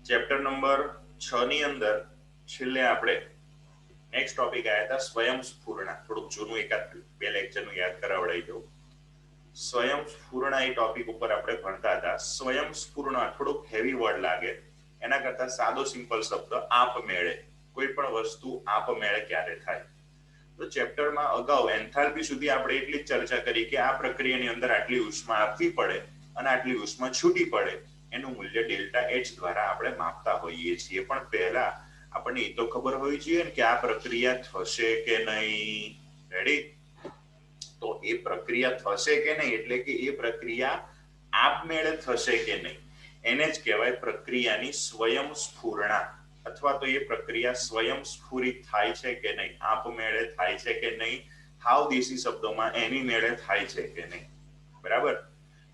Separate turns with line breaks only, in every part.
Chapter number 6 ની અંદર છેલ્લે આપણે નેક્સ્ટ ટોપિક આયા હતા સ્વયંસ્ફુરણા. થોડુંક જૂનું એકાદ બે લેક્ચરનું યાદ કરાવડાવી દઉં. સ્વયંસ્ફુરણા એ ટોપિક ઉપર આપણે ભણતા હતા. સ્વયંસ્ફુરણા થોડુંક હેવી વર્ડ લાગે, એના કરતા સાદો સિમ્પલ શબ્દ આપમેળે. કોઈ પણ વસ્તુ આપમેળે ક્યારે થાય. તો ચેપ્ટરમાં અગાઉ એન્થાલ્પી સુધી આપણે એટલી જ ચર્ચા કરી કે આ પ્રક્રિયાની અંદર આટલી ઉષ્મા આપવી પડે અને આટલી ઉષ્મા છૂટી પડે, એનું મૂલ્ય ડેલ્ટા એચ દ્વારા આપણે માપતા હોઈએ છીએ. પણ પહેલા આપણને એ તો ખબર હોવી જોઈએ ને કે આ પ્રક્રિયા થશે કે નહીં. રેડી? તો એ પ્રક્રિયા થશે કે નહીં એટલે કે એ પ્રક્રિયા આપમેળે થશે કે નહીં, એને જ કહેવાય પ્રક્રિયાની સ્વયંસ્ફુરણા. અથવા તો એ પ્રક્રિયા સ્વયંસ્ફુરિત થાય છે કે નહીં, આપમેળે થાય છે કે નહીં, હાવ દેશી શબ્દોમાં એની મેળે થાય છે કે નહીં. બરાબર?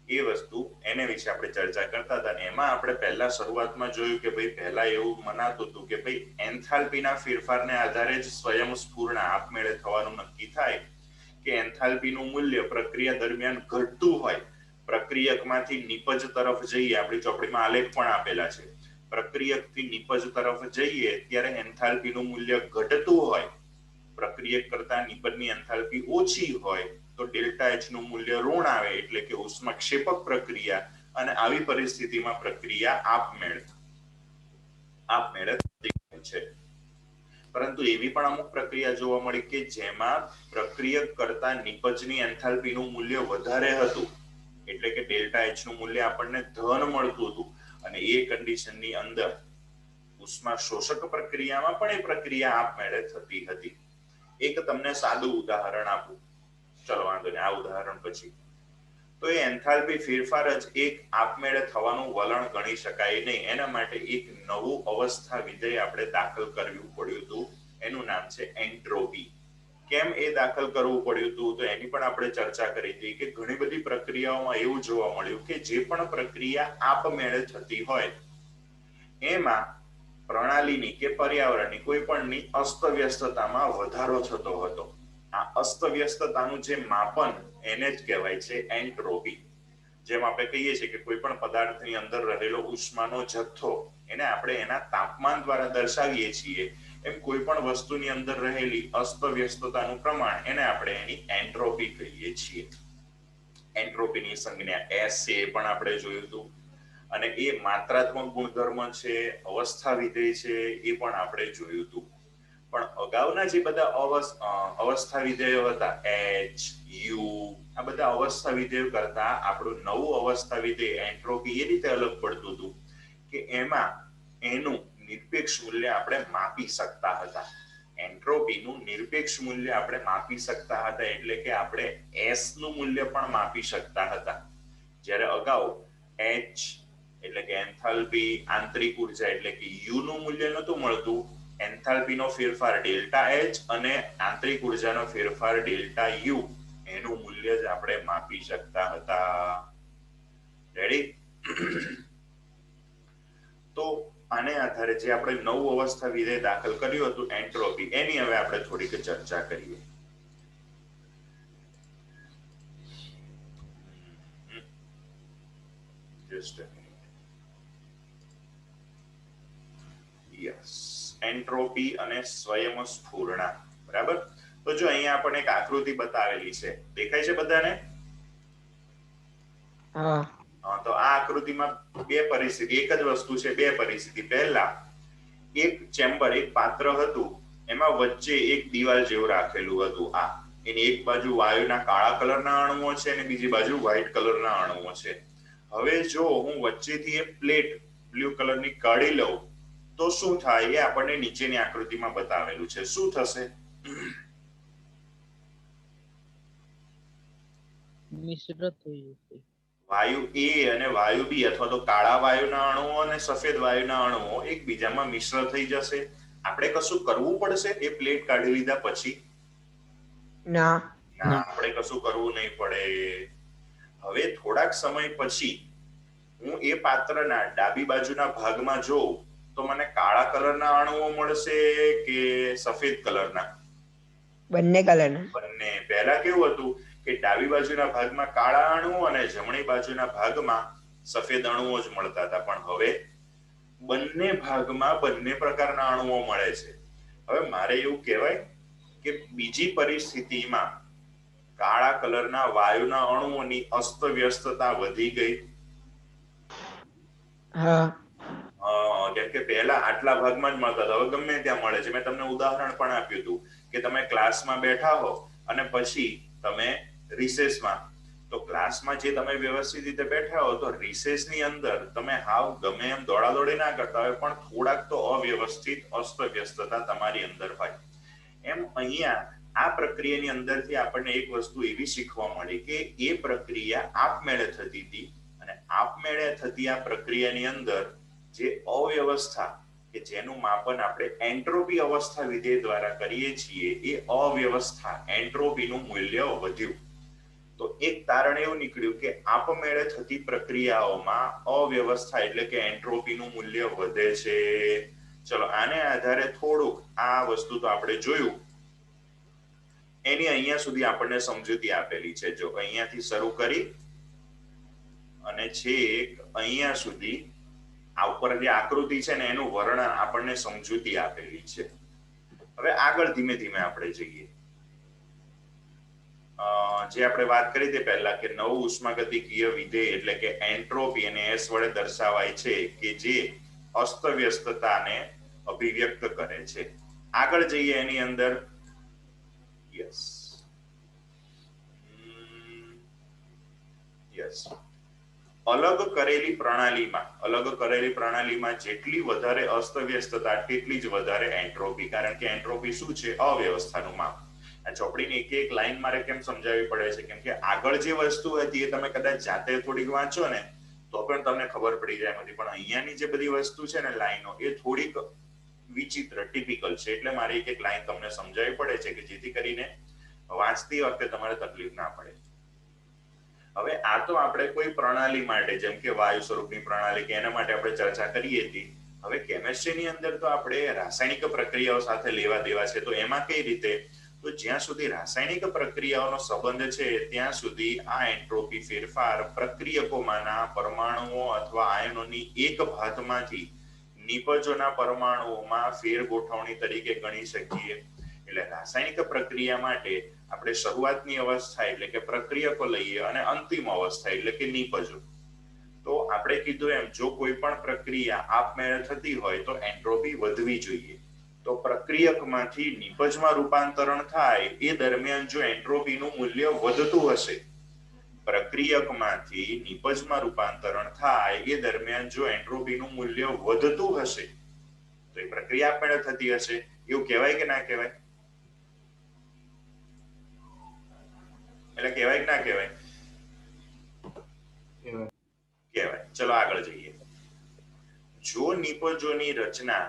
એ વસ્તુ એને વિશે આપણે ચર્ચા કરતા હતા. એમાં આપણે પહેલા શરૂઆતમાં જોયું કે ભાઈ પહેલા એવું મનાતું હતું કે ભાઈ એન્થાલ્પીના ફેરફારને આધારે જ સ્વયંસ્ફુરણા આપમેળે થવાનું નક્કી થાય કે એન્થાલ્પીનું મૂલ્ય પ્રક્રિયા દરમિયાન ઘટતું હોય, પ્રક્રિયકમાંથી નિપજ તરફ જઈએ, આપણી ચોપડીમાં આલેખ પણ આપેલા છે, પ્રક્રિયકથી નિપજ તરફ જઈએ ત્યારે એન્થાલ્પીનું મૂલ્ય ઘટતું હોય, પ્રક્રિયક કરતા નિપજની એન્થાલ્પી ઓછી હોય તો ડેલ્ટા એચ નું મૂલ્ય ઋણ આવે, એટલે કે ઉષ્માક્ષેપક પ્રક્રિયા. અને આવી પરિસ્થિતિમાં પ્રક્રિયા આપમેળે થતી હોય છે. પરંતુ એવી પણ અમુક પ્રક્રિયા જોવા મળી કે જેમાં પ્રક્રિયક કરતા નિપજની એન્થાલ્પીનું મૂલ્ય વધારે હતું, એટલે કે ડેલ્ટા એચ નું મૂલ્ય આપણને ધન મળતું હતું, અને એ કન્ડિશનની અંદર ઉષ્મા શોષક પ્રક્રિયામાં પણ એ પ્રક્રિયા આપમેળે થતી હતી. એક તમને સાદું ઉદાહરણ આપું. ચલો વાંધો નહીં, આ ઉદાહરણ પછી. તો એ એન્થાલ્પી ફેરફાર જ એક આપમેળે થવાનું વલણ ગણી શકાય નહીં. એના માટે એક નવું અવસ્થા વિધેય આપણે દાખલ કરવું પડ્યું હતું. એનું નામ છે એન્ટ્રોપી. કેમ એ દાખલ કરવું પડ્યું હતું તો એની પણ આપણે ચર્ચા કરી હતી કે ઘણી બધી પ્રક્રિયાઓમાં એવું જોવા મળ્યું કે જે પણ પ્રક્રિયા આપમેળે થતી હોય એમાં પ્રણાલીની કે પર્યાવરણની કોઈ પણની અસ્તવ્યસ્તતામાં વધારો થતો હતો. આ અસ્તવ્યસ્તતાનું જે માપન એને જ કહેવાય છે એન્ટ્રોપી. જેમ આપણે કહીએ છીએ કે કોઈ પણ પદાર્થની અંદર રહેલો ઉષ્માનો જથ્થો એને આપણે એના તાપમાન દ્વારા દર્શાવીએ છીએ, એમ કોઈ પણ વસ્તુની અંદર રહેલી અસ્તવ્યસ્તતાનું પ્રમાણ એને આપણે એની એન્ટ્રોપી કહીએ છીએ. એન્ટ્રોપીની સંજ્ઞા S છે એ પણ આપણે જોયું હતું. અને એ માત્રાત્મક ગુણધર્મ છે, અવસ્થા વિધેય છે, એ પણ આપણે જોયું હતું. પણ અગાઉના જે બધા અવસ્થા વિધેયો હતા H, U, આ બધા અવસ્થા વિધેયો કરતા આપણું નવું અવસ્થા વિધેય એન્ટ્રોપી એ રીતે અલગ પડતું હતું કે એમાં એનું નિરપેક્ષ મૂલ્ય આપણે માપી શકતા હતા. એન્ટ્રોપીનું નિરપેક્ષ મૂલ્ય આપણે માપી શકતા હતા, એટલે કે આપણે S નું મૂલ્ય પણ માપી શકતા હતા. જ્યારે અગાઉ H એટલે કે એન્થાલ્પી, આંતરિક ઉર્જા એટલે કે U નું મૂલ્ય નહોતું મળતું. એન્થાલ્પીનો ફેરફાર ડેલ્ટા એચ અને આંતરિક ઉર્જાનો ફેરફાર ડેલ્ટા યુ, એનું મૂલ્ય જ આપણે માપી શકતા હતા. રેડી? તો આને આધારે જે આપણે નવું અવસ્થા વિધેય દાખલ કર્યું હતું એન્ટ્રોપી, એની હવે આપણે થોડીક ચર્ચા કરીએ. Just a minute. Yes. Entropy અને સ્વયંસ્ફુરણા. બરાબર? તો જો અહીંયા આપણને એક આકૃતિ બતાવેલી છે, દેખાય છે બધાને?
હા.
તો આ આકૃતિમાં બે પરિસ્થિતિ, એક જ વસ્તુ છે, બે પરિસ્થિતિ. પહેલા એક ચેમ્બર, એક પાત્ર હતું, એમાં વચ્ચે એક દિવાલ જેવું રાખેલું હતું. આ એની એક બાજુ વાયુના કાળા કલરના અણુઓ છે અને બીજી બાજુ વ્હાઈટ કલરના અણુઓ છે. હવે જો હું વચ્ચેથી એક પ્લેટ બ્લુ કલરની કાઢી લઉં તો શું થાય એ આપણને નીચેની આકૃતિમાં બતાવેલું છે. શું થશે?
મિશ્ર થઈ જશે.
વાયુ A અને વાયુ B અથવા તો કાળા વાયુના અણુઓ અને સફેદ વાયુના અણુઓ એકબીજામાં મિશ્ર થઈ જશે. આપણે કશું કરવું પડશે એ પ્લેટ કાઢી લીધા પછી?
ના,
આપણે કશું કરવું નહીં પડે. હવે થોડાક સમય પછી હું એ પાત્રના ડાબી બાજુના ભાગમાં જોઉં તો મને કાળા કલરના અણુઓ મળશે કે સફેદ કલરના?
બંને કલરના.
બંને. પહેલા કેવું હતું કે ડાબી બાજુના ભાગમાં કાળા અણુઓ અને જમણી બાજુના ભાગમાં સફેદ અણુઓ જ મળતા હતા, પણ હવે બંને ભાગમાં બંને પ્રકારના અણુઓ મળે છે. હવે મારે એવું કહેવાય કે બીજી પરિસ્થિતિમાં કાળા કલરના વાયુના અણુઓની અસ્તવ્યસ્તતા વધી ગઈ.
હા
કેમ કે પહેલા આટલા ભાગમાં જ મળતા હતા, હવે ગમે ત્યાં મળે છે. મેં તમને ઉદાહરણ પણ આપ્યું હતું કે તમે ક્લાસમાં બેઠા હો અને પછી તમે રિસેસમાં, તો ક્લાસમાં જે તમે વ્યવસ્થિત રીતે બેઠા હો તો રિસેસની અંદર તમે હાવ ગમે એમ દોડાદોડી ના કરતા હોય, પણ થોડાક તો અવ્યવસ્થિત અસ્તવ્યસ્તતા તમારી અંદર હોય. એમ અહીંયા આ પ્રક્રિયાની અંદરથી આપણને એક વસ્તુ એવી શીખવા મળી કે એ પ્રક્રિયા આપમેળે થતી હતી, અને આપમેળે થતી આ પ્રક્રિયાની અંદર જે અવ્યવસ્થા કે જેનું માપન આપણે એન્ટ્રોપી અવસ્થા વિધેય દ્વારા કરીએ છીએ, એ અવ્યવસ્થા એન્ટ્રોપીનું મૂલ્ય વધ્યું. તો એક તારણ એવું નીકળ્યું કે આપમેળે થતી પ્રક્રિયાઓમાં અવ્યવસ્થા એટલે કે એન્ટ્રોપીનું મૂલ્ય વધે છે. ચલો આને આધારે થોડુંક આ વસ્તુ તો આપણે જોયું, એની અહીંયા સુધી આપણને સમજૂતી આપેલી છે. જો અહીંયાથી શરૂ કરી અને છેક અહીંયા સુધી આ ઉપર જે આકૃતિ છે ને એનું વર્ણન આપણને સમજૂતી આપેલી છે. હવે આગળ ધીમે ધીમે આપણે જઈએ. જે આપણે વાત કરી તે પહેલા કે નવ ઉષ્માગતિકીય વિધેય એટલે કે એન્ટ્રોપી અને એસ વડે દર્શાવાય છે કે જે અસ્તવ્યસ્તતાને અભિવ્યક્ત કરે છે. આગળ જઈએ એની અંદર. યસ યસ અલગ કરેલી પ્રણાલીમાં જેટલી વધારે અસ્તવ્યસ્તતા તેટલી જ વધારે એન્ટ્રોપી, કારણ કે એન્ટ્રોપી શું છે? અવ્યવસ્થાનું માપ. આ ચોપડીની એક એક લાઈન મારે કેમ સમજાવવી પડે છે? કેમ કે આગળ જે વસ્તુ હતી એ તમે કદાચ જાતે થોડીક વાંચો ને તો પણ તમને ખબર પડી જાય એમાંથી, પણ અહીંયાની જે બધી વસ્તુ છે ને લાઈનો, એ થોડીક વિચિત્ર ટિપિકલ છે. એટલે મારે એક એક લાઈન તમને સમજાવવી પડે છે કે જેથી કરીને વાંચતી વખતે તમારે તકલીફ ના પડે. હવે આ તો આપણે કોઈ પ્રણાલી માટે, જેમ કે વાયુ સ્વરૂપની પ્રણાલી કે એના માટે આપણે ચર્ચા કરીએ હતી. હવે કેમિસ્ટ્રીની અંદર તો આપણે રાસાયણિક પ્રક્રિયાઓ સાથે લેવા દેવા છે. તો એમાં કઈ રીતે? તો જ્યાં સુધી રાસાયણિક પ્રક્રિયાઓનો સંબંધ છે ત્યાં સુધી આ એન્ટ્રોપી ફેરફાર પ્રક્રિયકોમાંના પરમાણુઓ અથવા આયનોની એક ભાતમાંથી નિપજોના પરમાણુઓમાં ફેરગોઠવણી તરીકે ગણી શકીએ. એટલે રાસાયણિક પ્રક્રિયા માટે આપણે શરૂઆતની અવસ્થા એટલે કે પ્રક્રિયકો લઈએ અને અંતિમ અવસ્થા એટલે કે નિપજો. તો આપણે કીધું એમ, જો કોઈ પણ પ્રક્રિયા આપમેળે થતી હોય તો એન્ટ્રોપી વધવી જોઈએ. તો પ્રક્રિયકમાંથી નિપજમાં રૂપાંતરણ થાય એ દરમિયાન જો એન્ટ્રોપીનું મૂલ્ય વધતું હશે, પ્રક્રિયકમાંથી નિપજમાં રૂપાંતરણ થાય એ દરમિયાન જો એન્ટ્રોપીનું મૂલ્ય વધતું હશે તો એ પ્રક્રિયા આપમેળે થતી હશે. એવું કહેવાય કે ના કહેવાય? એટલે કહેવાય કે ના કહેવાય? કહેવાય. ચલો આગળ જઈએ. જો નિપજોની રચના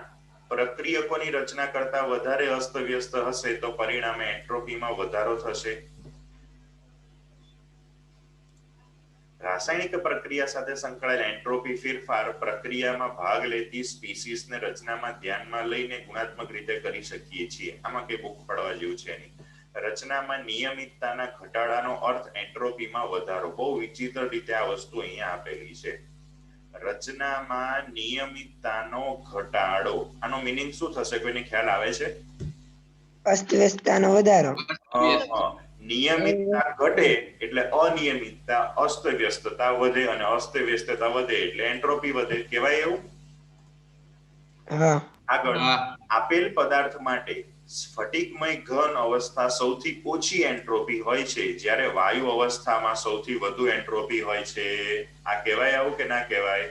પ્રક્રિયકોની રચના કરતા વધારે અસ્તવ્યસ્ત હશે તો પરિણામે એન્ટ્રોપીમાં વધારો થશે. રાસાયણિક પ્રક્રિયા સાથે સંકળાયેલ એન્ટ્રોપી ફેરફાર પ્રક્રિયામાં ભાગ લેતી સ્પીસીસને રચનામાં ધ્યાનમાં લઈને ગુણાત્મક રીતે કરી શકીએ છીએ. આમાં કઈ બુક પડવા જેવું છે નહીં. રચનામાં નિયમિતતાના ઘટાડાનો અર્થ એન્ટ્રોપીમાં વધારો. બહુ વિચિત્ર રીતે આ વસ્તુ અહીંયા આપેલી છે. રચનામાં નિયમિતતાનો ઘટાડો, આનો મીનિંગ શું થશે? કોઈને ખ્યાલ આવે છે?
અસ્તવ્યસ્તતાનો વધારો.
નિયમિતતા ઘટે એટલે અનિયમિતતા, અસ્તવ્યસ્તતા વધે, અને અસ્તવ્યસ્તતા વધે એટલે એન્ટ્રોપી વધે. કહેવાય એવું? આગળ આપેલ પદાર્થ માટે સ્ફટિકમય ઘન અવસ્થા સૌથી ઓછી એન્ટ્રોપી હોય છે, જ્યારે વાયુ અવસ્થામાં સૌથી વધુ એન્ટ્રોપી હોય છે. આ કહેવાય આવું કે ના કહેવાય?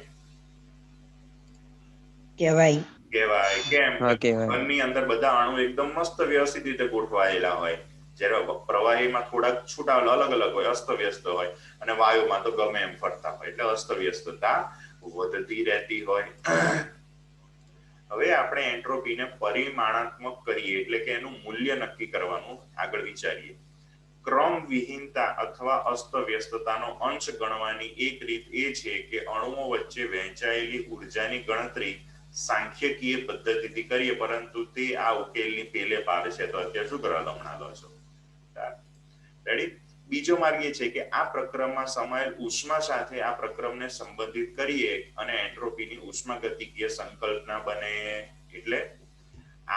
કહેવાય.
કહેવાય. કેમ? ઘનની અંદર બધા અણુ એકદમ મસ્ત વ્યવસ્થિત રીતે ગોઠવાયેલા હોય, જ્યારે પ્રવાહીમાં થોડાક છૂટા અલગ અલગ હોય, અસ્તવ્યસ્ત હોય, અને વાયુમાં તો ગમે એમ ફરતા હોય, એટલે અસ્તવ્યસ્તતા વધતી રહેતી હોય. હવે આપણે એન્ટ્રોપીને પરિમાણાત્મક કરીએ એટલે કે એનું મૂલ્ય નક્કી કરવાનું આગળ વિચારીએ. ક્રમ વિહીનતા અથવા અસ્તવ્યસ્તતાનો અંશ ગણવાની એક રીત એ છે કે અણુઓ વચ્ચે વહેંચાયેલી ઉર્જાની ગણતરી સાંખ્યકીય પદ્ધતિથી કરીએ, પરંતુ તે આ ઉકેલની પેલે પાર છે. તો અત્યારે શું કરવા હમણાં લો છો? રેડી? બીજો માર્ગ એ છે કે આ પ્રક્રમમાં સમાયેલ ઉષ્મા સાથે આ પ્રક્રમને સંબંધિત કરીએ અને એન્ટ્રોપીની ઉષ્માગતિકીય સંકલ્પના બને. એટલે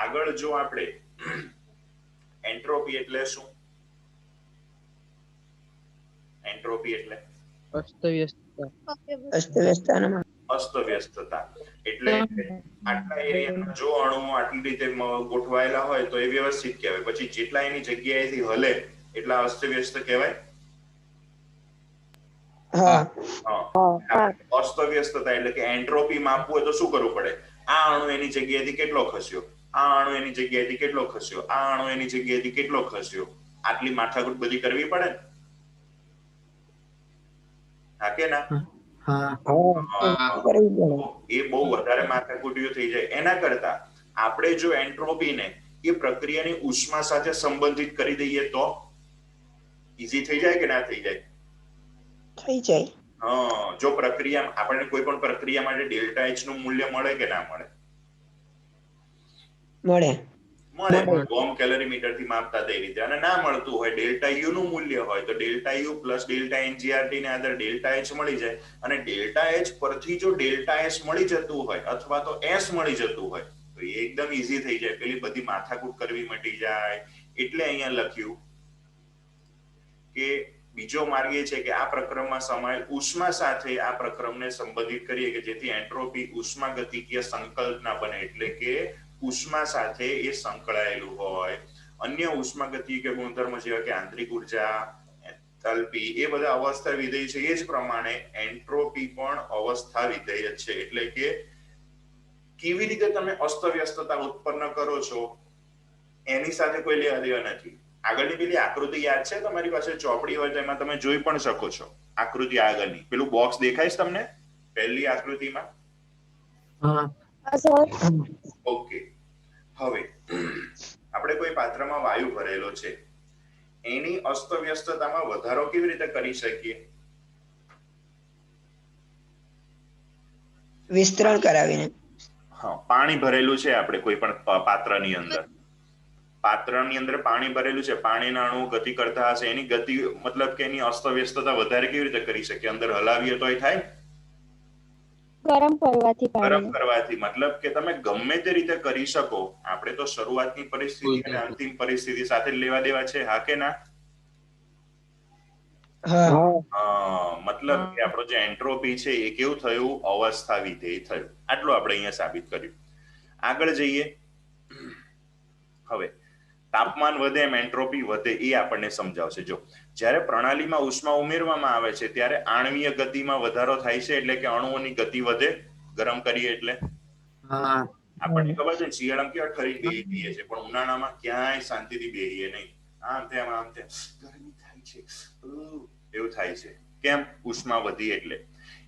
આગળ જો આપણે એન્ટ્રોપી એટલે શું? એન્ટ્રોપી એટલે
અસ્તવ્યસ્તતામાં
અસ્તવ્યસ્તતા. એટલે આટલા એરિયામાં જો અણુઓ આટલી રીતે ગોઠવાયેલા હોય તો એ વ્યવસ્થિત કહેવાય. પછી જેટલા એની જગ્યાએથી હલે એટલા અસ્તવ્યસ્ત કહેવાય. અસ્તવ્યસ્તતા એટલે કે એન્ટ્રોપી માપવું હોય તો શું કરવું પડે? આ અણુ એની જગ્યાએથી કેટલો ખસ્યો, આ અણુ એની જગ્યાએથી કેટલો ખસ્યો, આ અણુ એની જગ્યાએથી કેટલો ખસ્યો, આટલી માથાકૂટ બધી કરવી પડે ને? હા કે ના? એ બહુ વધારે માથાકૂટીઓ થઈ જાય. એના કરતા આપણે જો એન્ટ્રોપીને એ પ્રક્રિયાની ઉષ્મા સાથે સંબંધિત કરી દઈએ તો ઈઝી થઈ જાય કે ના થઈ જાય?
થઈ જાય.
જો પ્રક્રિયા આપણને કોઈ પણ પ્રક્રિયા માટે ડેલ્ટા એચ નું મૂલ્ય મળે કે ના મળે?
મળે.
ઓહમ કેલરીમીટર થી માપતા તે રીતે. અને ના મળતું હોય, ડેલ્ટા યુ નું મૂલ્ય હોય તો delta you plus delta NGRT ને આધારે ડેલ્ટા એચ મળી જાય. અને ડેલ્ટા એચ પરથી જો ડેલ્ટા એસ મળી જતું હોય અથવા તો એસ મળી જતું હોય તો એ એકદમ ઈઝી થઈ જાય. પેલી બધી માથાકૂટ કરવી મટી જાય. એટલે અહીંયા લખ્યું કે બીજો માર્ગ એ છે કે આ પ્રક્રમમાં સમાયેલ ઉષ્મા સાથે આ પ્રક્રમને સંબંધિત કરીએ કે જેથી એન્ટ્રોપી ઉષ્માગતિકીય સંકલ્પના બને. એટલે કે ઉષ્મા સાથે એ સંકળાયેલું હોય. અન્ય ઉષ્માગતિકીય ગુણધર્મો જેવા કે આંતરિક ઉર્જા, એન્થાલ્પી, એ બધા અવસ્થા વિધેય છે. એ જ પ્રમાણે એન્ટ્રોપી પણ અવસ્થા વિધેય છે. એટલે કે કેવી રીતે તમે અસ્તવ્યસ્તતા ઉત્પન્ન કરો છો એની સાથે કોઈ લેવા દેવા નથી. આગળની પેલી આકૃતિ યાદ છે તમારી પાસે? ચોપડી હોય તો એમાં તમે જોઈ પણ શકો છો. આકૃતિ આગળની પેલું બોક્સ દેખાય છે તમને પહેલી આકૃતિમાં? ઓકે. હવે આપણે કોઈ પાત્રમાં વાયુ ભરેલો છે, એની અસ્તવ્યસ્તતામાં વધારો કેવી રીતે કરી શકીએ?
વિસ્તરણ કરાવીને.
પાણી ભરેલું છે આપણે કોઈ પણ પાત્રની અંદર. પાત્રની અંદર પાણી ભરેલું છે, પાણીના અણુઓ ગતિ કરતા હશે, એની ગતિ મતલબ કે એની અસ્તવ્યસ્તતા વધારે કેવી રીતે કરી શકીએ? અંદર હલાવીએ તો એ થાય? ગરમ કરવાથી. મતલબ કે તમે ગમે તે રીતે કરી શકો. આપણે તો શરૂઆતની પરિસ્થિતિ અને અંતિમ પરિસ્થિતિ સાથે લેવા દેવા છે. હા કે ના? મતલબ કે આપણો જે એન્ટ્રોપી છે એ કેવું થયું? અવસ્થા વિધેય થયું. આટલું આપણે અહીંયા સાબિત કર્યું. આગળ જઈએ. હવે તાપમાન વધે એમ એન્ટ્રોપી વધે એ આપણને સમજાવશે. જો જ્યારે પ્રણાલીમાં ઉષ્મા ઉમેરવામાં આવે છે ત્યારે આણ્વીય ગતિમાં વધારો થાય છે. એટલે કે અણુઓની ગતિ વધે ગરમ કરીએ એટલે. આપણને ખબર છે શિયાળામાં કેવા ઠરી બેસી જઈએ છે, પણ ઉનાળામાં ક્યાંય શાંતિથી બેહીએ નહીં. આમ તેમ ગરમી થાય છે, એવું થાય છે. કેમ? ઉષ્મા વધી એટલે.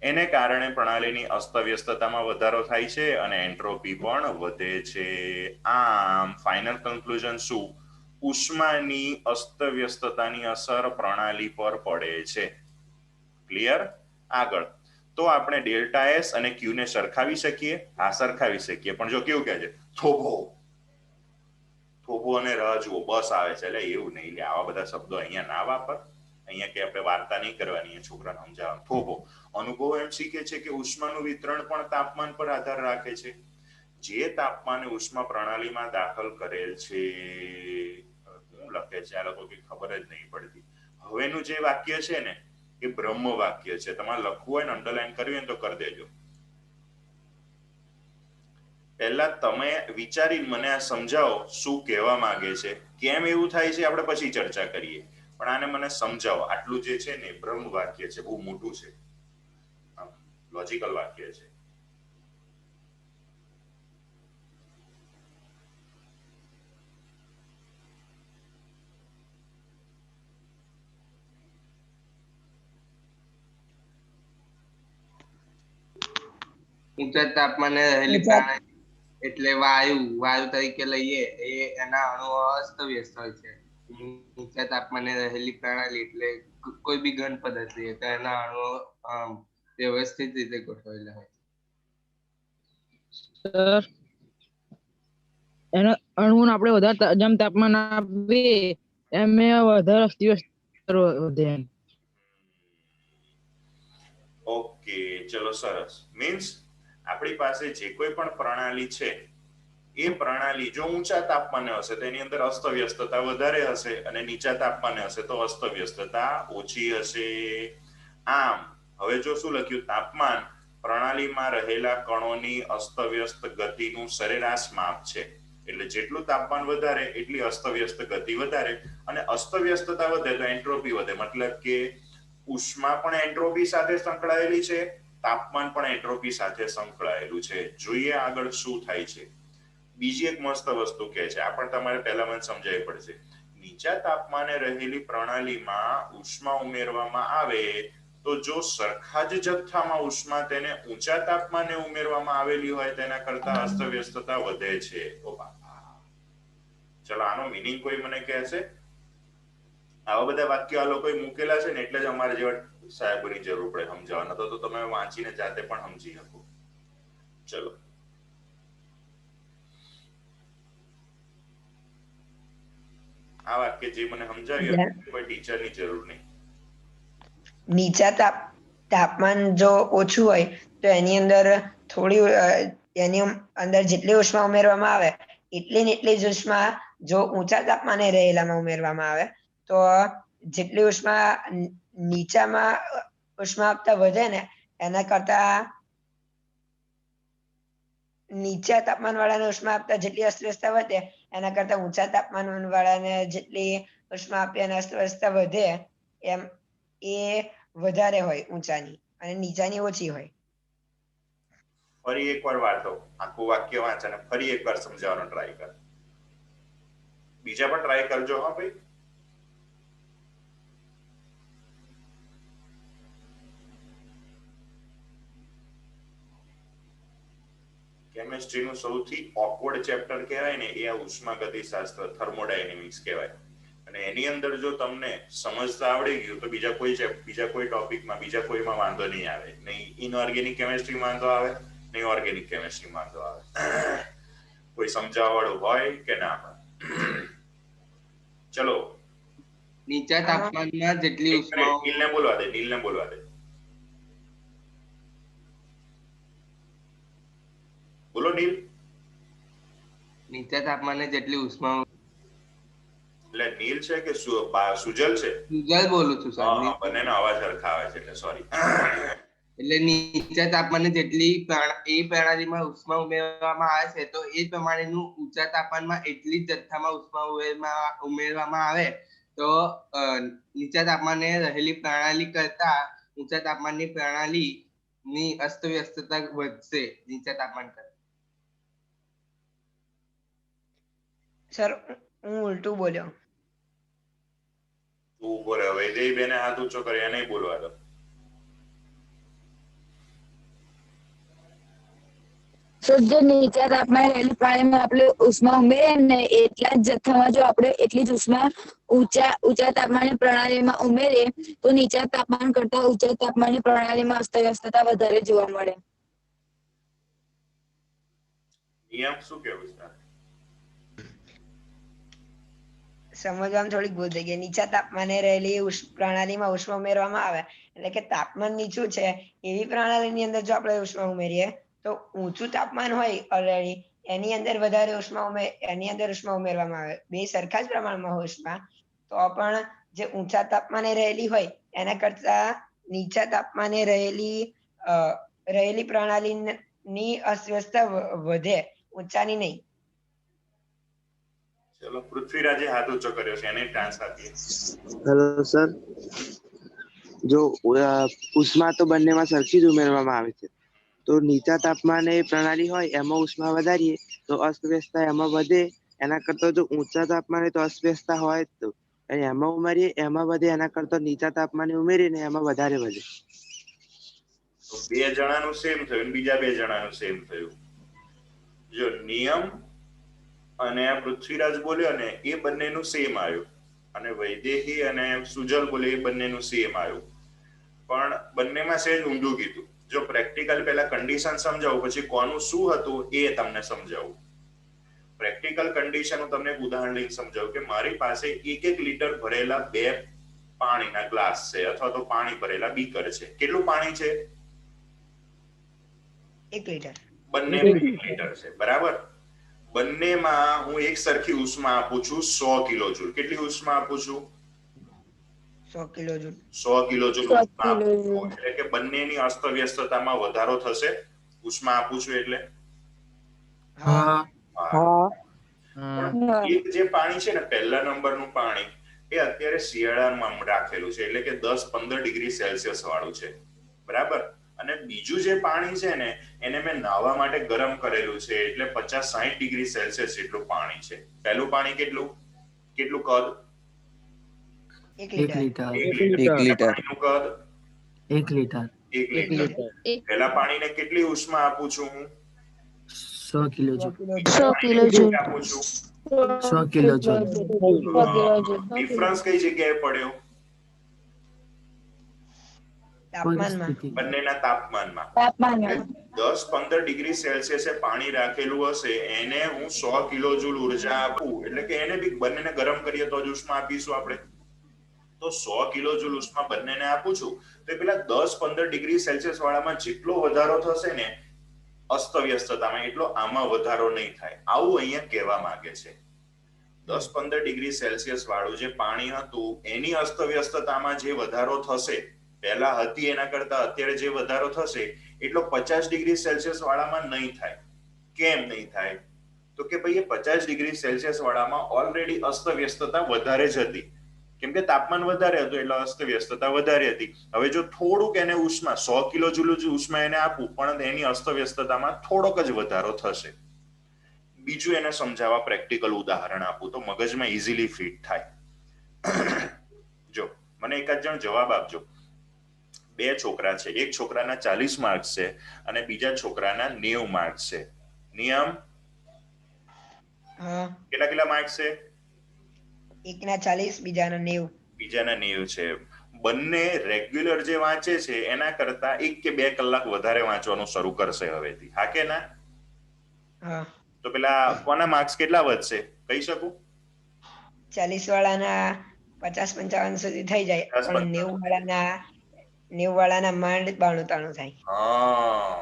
એને કારણે પ્રણાલીની અસ્તવ્યસ્તતામાં વધારો થાય છે અને એન્ટ્રોપી પણ વધે છે. આમ ફાઇનલ કન્ક્લુઝન શું? ઉષ્માની અસ્તવ્યસ્તતાની અસર પ્રણાલી પર પડે છે. ક્લિયર? આગળ તો આપણે ડેલ્ટા એસ અને ક્યુ ને સરખાવી શકીએ? હા, સરખાવી શકીએ. પણ જો કેવું કહે છે, થોભો અને રાહ જુઓ બસ આવે છે. એટલે એવું નહીં, આવા બધા શબ્દો અહીંયા ના વાપર. અહીંયા કે આપણે વાર્તા નહીં કરવાની, છોકરાને સમજાવવાનું. થોભો. અનુભવ એમ શીખે છે કે ઉષ્માનું વિતરણ પણ તાપમાન પર આધાર રાખે છે. જે તાપમાને ઉષ્મા પ્રણાલીમાં દાખલ કરેલ છે, શું લખે છે આ લોકો કે ખબર જ નહીં પડતી. હવેનું જે વાક્ય છે ને એ બ્રહ્મ વાક્ય છે. તમારે લખવું હોય ને અંડરલાઈન કરવી હોય તો કરી દેજો. પહેલા તમે વિચારીને મને આ સમજાવો શું કહેવા માંગે છે, કેમ એવું થાય છે આપણે પછી ચર્ચા કરીએ. પણ આને મને સમજાવો. આટલું જે છે ને બ્રહ્મ વાક્ય છે, બહુ મોટું છે, લોજિકલ વાક્ય છે.
ઊંચા તાપમાને રહેલી પ્રાણી એટલે વાયુ તરીકે લઈએ, એ એના અણુઓ અસ્તવ્યસ્ત હોય છે. ઊંચા તાપમાને રહેલી પ્રણાલી એટલે કોઈ બી ઘન પદાર્થ લઈએ તો એના અણુઓ વ્યવસ્થિત રીતે ગોઠવાયેલા હોય.
સર, એના અણુઓને આપણે વધારે જેમ તાપમાન આપીએ એમ વધારે અસ્તવ્યસ્ત વધે.
ઓકે, ચલો સરસ. મીન્સ આપણી પાસે જે કોઈ પણ પ્રણાલી છે એ પ્રણાલી જો ઊંચા તાપમાને હશે તો એની અંદર અસ્તવ્યસ્તતા વધારે હશે અને નીચા તાપમાને હશે તો અસ્તવ્યસ્તતા ઓછી હશે. આમ હવે જો શું લખ્યું, તાપમાન પ્રણાલીમાં રહેલા કણોની અસ્તવ્યસ્ત ગતિનું સરેરાશ માપ છે. એટલે જેટલું તાપમાન વધારે એટલી અસ્તવ્યસ્ત ગતિ વધારે, અને અસ્તવ્યસ્તતા વધે તો એન્ટ્રોપી વધે. મતલબ કે ઉષ્મા પણ એન્ટ્રોપી સાથે સંકળાયેલી છે, તાપમાન પણ એન્ટ્રોપી સાથે સંકળાયેલું છે. જોઈએ આગળ શું થાય છે. બીજી એક મસ્ત વસ્તુ કહે છે, આ પણ તમારે પહેલા મને સમજાવવી પડશે. નીચા તાપમાને રહેલી પ્રણાલીમાં ઉષ્મા ઉમેરવામાં આવે તો જો સરખા જ જથ્થામાં ઉષ્મા તેને ઊંચા તાપમાને ઉમેરવામાં આવેલી હોય તેના કરતા અસ્તવ્યસ્તતા વધે છે. ઓ બાપા, ચલો આનો મીનિંગ કોઈ મને કહેશે? આવા બધા વાક્યો આ લોકોએ મૂકેલા છે ને એટલે જ અમારે જેવા સાહેબોની જરૂર પડે સમજાવવા, નતો તો તમે વાંચીને જાતે પણ સમજી શકો. ચલો આ વાક્ય જે મને સમજાવ્યું કોઈ ટીચરની જરૂર નહીં.
નીચા તાપમાન જો ઓછું હોય તો એની અંદર થોડી એની અંદર જેટલી ઉષ્મા ઉમેરવામાં આવે એટલી ને એટલી જ ઉષ્મા જો ઊંચા તાપમાને રહેલામાં ઉમેરવામાં આવે તો જેટલી ઉષ્મા નીચામાં ઉષ્મા આપતા વધે ને એના કરતા નીચા તાપમાન વાળાને ઉષ્મા આપતા જેટલી અસ્તવ્યસ્તતા વધે એના કરતા ઊંચા તાપમાન વાળાને જેટલી ઉષ્મા આપી અને અસ્તવ્યસ્તતા વધે એમ એ વધારે હોય ઊંચાની અને નીચાની ઓછી હોય.
ફરી એકવાર વાંચો, આખું વાક્ય વાંચ અને ફરી એકવાર સમજાવવાનો ટ્રાય કર. બીજા પણ ટ્રાય કરજો. હા ભાઈ, કેમિસ્ટ્રીનું સૌથી ઓકવર્ડ ચેપ્ટર કહેવાય ને એ આ ઉષ્માગતિશાસ્ત્ર, થર્મોડાયનેમિક્સ કહેવાય. અને એની અંદર જો તમને સમજતા આવડી ગયું તો બીજા કોઈ ટોપિકમાં બીજા કોઈમાં વાંધો નહીં આવે. નહીં ઇનઓર્ગેનિક કેમિસ્ટ્રી વાંધો આવે, નહીં ઓર્ગેનિક કેમિસ્ટ્રી વાંધો આવે. કોઈ સમજાવવા વાળું હોય કે ના હોય? ચલો,
નીચા તાપમાનમાં જેટલી ઉષ્મા
નીલને બોલવા દે, નીલને બોલવા દે. બોલો નીલ.
નીચા તાપમાને જેટલી ઉષ્મા,
એટલે નીલ છે કે સુજલ છે?
સુજલ બોલું છું સર.
બંનેનો અવાજ સરખા આવે છે એટલે સોરી.
એટલે નીચા તાપમાને જેટલી એ પ્રણાલીમાં ઉષ્મા ઉમેરવામાં આવે છે તો એ પ્રમાણેનું ઊંચા તાપમાનમાં એટલી જ જથ્થામાં ઉષ્મા ઉમેરવામાં આવે તો નીચા તાપમાને રહેલી પ્રણાલી કરતા ઊંચા તાપમાનની પ્રણાલીની અસ્તવ્યસ્તતા વધશે નીચા તાપમાન કરતા.
સર હું ઉલટું બોલ્યો.
તું બોલે. હવે દેવી બેને હાથ ઊંચો કરે એને બોલવા દો.
જો નીચા તાપમાને રહેલી પ્રણાલીમાં આપણે ઉષ્મા ઉમેરીએ ને એટલા જ જથ્થામાં જો આપણે એટલી જ ઉષ્મા ઊંચા તાપમાનની પ્રણાલીમાં ઉમેરીએ તો નીચા તાપમાન કરતા ઊંચા તાપમાનની પ્રણાલીમાં અસ્તવ્યસ્તતા વધારે જોવા મળે.
નિયમ શું કેવું છે?
સમજવામાં થોડીક ભૂલ થઈ ગઈ. નીચા તાપમાને રહેલી પ્રણાલીમાં ઉષ્મા ઉમેરવામાં આવે એટલે કે તાપમાન નીચું છે એવી પ્રણાલીની અંદર જો આપણે ઉષ્મા ઉમેરીએ તો ઊંચું તાપમાન હોય ઓલરેડી એની અંદર વધારે ઉષ્મા ઉમેરવામાં આવે. બે સરખા જ પ્રમાણમાં હોય ઉષ્મા તો પણ જે ઊંચા તાપમાને રહેલી હોય એના કરતા નીચા તાપમાને રહેલી પ્રણાલીની અસ્વસ્થતા વધે, ઊંચાની નહીં.
ચલો, પૃથ્વીરાજે હાથ ઊંચો કર્યો છે, એને ચાન્સ આપીએ.
હેલો સર, જો ઉષ્મા તો બંનેમાં સરખી જ ઉમેરવામાં આવે છે તો નીચા તાપમાને પ્રણાલી હોય એમાં ઉષ્મા વધારીએ તો અસ્તવ્યસ્તતા એમાં વધે. એના કરતા જો ઊંચા તાપમાને તો અસ્તવ્યસ્તતા હોય જ તો એમાં ઉમેરીએ એમાં વધે, એના કરતા નીચા તાપમાને ઉમેરીને એમાં વધારે વધે.
તો બે જણાનું સેમ થયું, બીજા બે જણાનું સેમ થયું. જો નિયમ અને પૃથ્વીરાજ બોલ્યો ને એ બંનેનું સેમ આવ્યું, અને વૈદેહી અને સુજલ બોલે એ બંનેનું સેમ આવ્યું, પણ બંનેમાં સેજ ઊંધું કીધું. જો પ્રેક્ટિકલ પહેલા કન્ડિશન સમજાવું પછી કોનું શું હતું એ તમને સમજાવું. પ્રેક્ટિકલ કન્ડિશન હું તમને એક ઉદાહરણ લઈને સમજાવું કે મારી પાસે 1 લીટર ભરેલા બે પાણીના ગ્લાસ છે અથવા તો પાણી ભરેલા બીકર છે. કેટલું પાણી છે?
1 લીટર.
બંને 1 લીટર છે, બરાબર. બંનેમાં હું એક સરખી ઉષ્મા આપું છું 100 કિલોજૂલ. કેટલી ઉષ્મા આપું છું?
100 કિલોજૂલ.
100 કિલોજૂલ
100
ઉષ્મા આપું છું.
કિલોજૂલ.
એટલે કે બંનેની અસ્તવ્યસ્તતામાં વધારો થશે ઉષ્મા આપું છું એટલે.
હા.
પણ એક જે પાણી છે ને, પહેલા નંબરનું પાણી, એ અત્યારે શિયાળામાં રાખેલું છે, એટલે કે 10-15 ડિગ્રી સેલ્સિયસ વાળું છે, બરાબર. અને બીજું જે પાણી છે ને, એને મેં નાહવા માટે ગરમ કરેલું છે, એટલે 50-60 ડિગ્રી સેલ્સિયસ જેટલું પાણી છે. પહેલું પાણી કેટલું કદ?
1 લીટર.
1 લીટર. પાણીનું કદ
1 લીટર.
1 લીટર. પહેલા પાણીને કેટલી ઉષ્મા આપું છું હું?
100 કિલોજૂલ.
100 કિલોજૂલ.
આપું છું.
100 કિલોજૂલ.
ડિફરન્સ કઈ જગ્યાએ પડ્યો?
તાપમાનમાં.
પરિસ્થિતિ.
બંનેના તાપમાનમાં.
તાપમાનમાં
10-15 ડિગ્રી સેલ્સિયસે પાણી રાખેલું હશે, એને હું 100 કિલોજૂલ ઉર્જા આપું, એટલે કે એને બી બંનેને ગરમ કરીએ તો જ ઉષ્મા આપીશું આપણે. તો 100 કિલોજૂલ ઉષ્મા બંનેને આપું છું, તો એ પેલા 10-15 ડિગ્રી સેલ્સિયસ વાળામાં જેટલો વધારો થશે ને અસ્તવ્યસ્તતામાં, એટલો આમાં વધારો નહીં થાય. આવું અહીંયા કહેવા માંગે છે. 10-15 ડિગ્રી સેલ્સિયસ વાળું જે પાણી હતું, એની અસ્તવ્યસ્તતામાં જે વધારો થશે, પહેલા હતી એના કરતા અત્યારે જે વધારો થશે, એટલો 50 ડિગ્રી સેલ્સિયસ વાળામાં નહીં થાય. કેમ નહીં થાય? તો કે ભાઈ, એ 50 ડિગ્રી સેલ્સિયસ વાળામાં ઓલરેડી અસ્તવ્યસ્તતા વધારે જ હતી, કેમ કે તાપમાન વધારે હતું એટલે અસ્તવ્યસ્તતા વધારે હતી. હવે જો થોડુંક એને ઉષ્મા 100 કિલોજૂલ જ ઉષ્મા એને આપું, પણ એની અસ્તવ્યસ્તતામાં થોડોક જ વધારો થશે. બીજું એને સમજાવવા પ્રેક્ટિકલ ઉદાહરણ આપું તો મગજમાં ઇઝીલી ફિટ થાય. જો મને એકાદ જણ જવાબ આપજો. 2 છોકરા છે, એક છોકરાના 40 માર્ક્સ છે અને બીજા છોકરાના 90 માર્ક્સ છે. નિયમ
હા.
કેટલા માર્ક્સ છે?
એકના 40, બીજાના 90.
બીજાના 90 છે. બંને રેગ્યુલર જે વાંચે છે એના કરતા 1 કે 2 કલાક વધારે વાંચવાનું શરૂ કરશે હવેથી. હા કે ના?
હા.
તો પેલા કોના માર્ક્સ કેટલા વધશે કહી શકું?
40 વાળાના 50-55 સુધી થઈ જાય,
50-55.
પણ 90 વાળાના માંડ 92-93 થાય.
હા,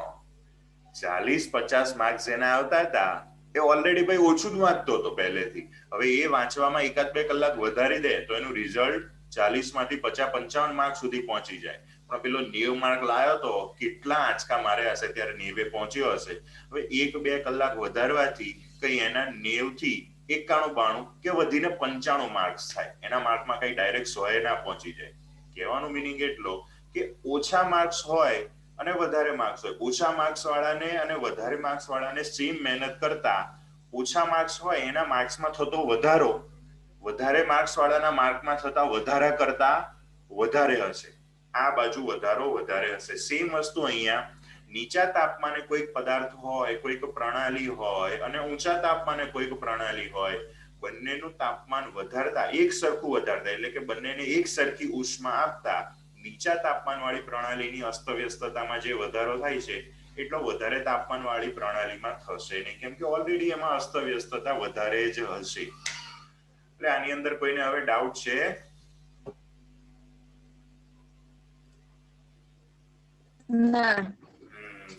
40-50 માર્ક્સ જેના આવતા હતા એ ઓલરેડી ભાઈ ઓછું જ વાંચતો હતો પહેલેથી. હવે એ વાંચવામાં 1-2 કલાક વધારી દે તો એનું રિઝલ્ટ 40 માંથી 50-55 માર્ક સુધી પહોંચી જાય. પણ પેલો 90 માર્ક લાયો તો કેટલા આંચકા માર્યા હશે ત્યારે 90 પહોંચ્યો હશે. હવે 1-2 કલાક વધારવાથી કઈ એના 90 થી 91-92 કે વધીને 95 માર્ક્સ થાય. એના માર્કમાં કઈ ડાયરેક્ટ 100 ના પહોંચી જાય. કહેવાનો મીનિંગ એટલો કે ઓછા માર્ક્સ હોય અને વધારે માર્ક્સ હોય, ઓછા માર્ક્સ વાળાને અને વધારે માર્ક્સ વાળાને સેમ મહેનત કરતા ઓછા માર્ક્સ હોય એના માર્ક્સમાં થતો વધારો વધારે માર્ક્સ વાળાના માર્કમાં થતા વધારા કરતા વધારે હશે. આ બાજુ વધારો વધારે હશે. સેમ વસ્તુ અહીંયા નીચા તાપમાને કોઈક પદાર્થ હોય, કોઈક પ્રણાલી હોય અને ઊંચા તાપમાને કોઈક પ્રણાલી હોય, બંનેનું તાપમાન વધારતા એક સરખું વધારતા એટલે કે બંનેને એક સરખી ઉષ્મા આપતા નીચા તાપમાન વાળી પ્રણાલીની અસ્તવ્યસ્તતામાં જે વધારો થાય છે એટલો વધારે તાપમાન વાળી પ્રણાલીમાં થશે નહીં, કેમ કે ઓલરેડી એમાં અસ્તવ્યસ્તતા વધારે જ હશે. એટલે આની અંદર કોઈને હવે ડાઉટ છે?
ના.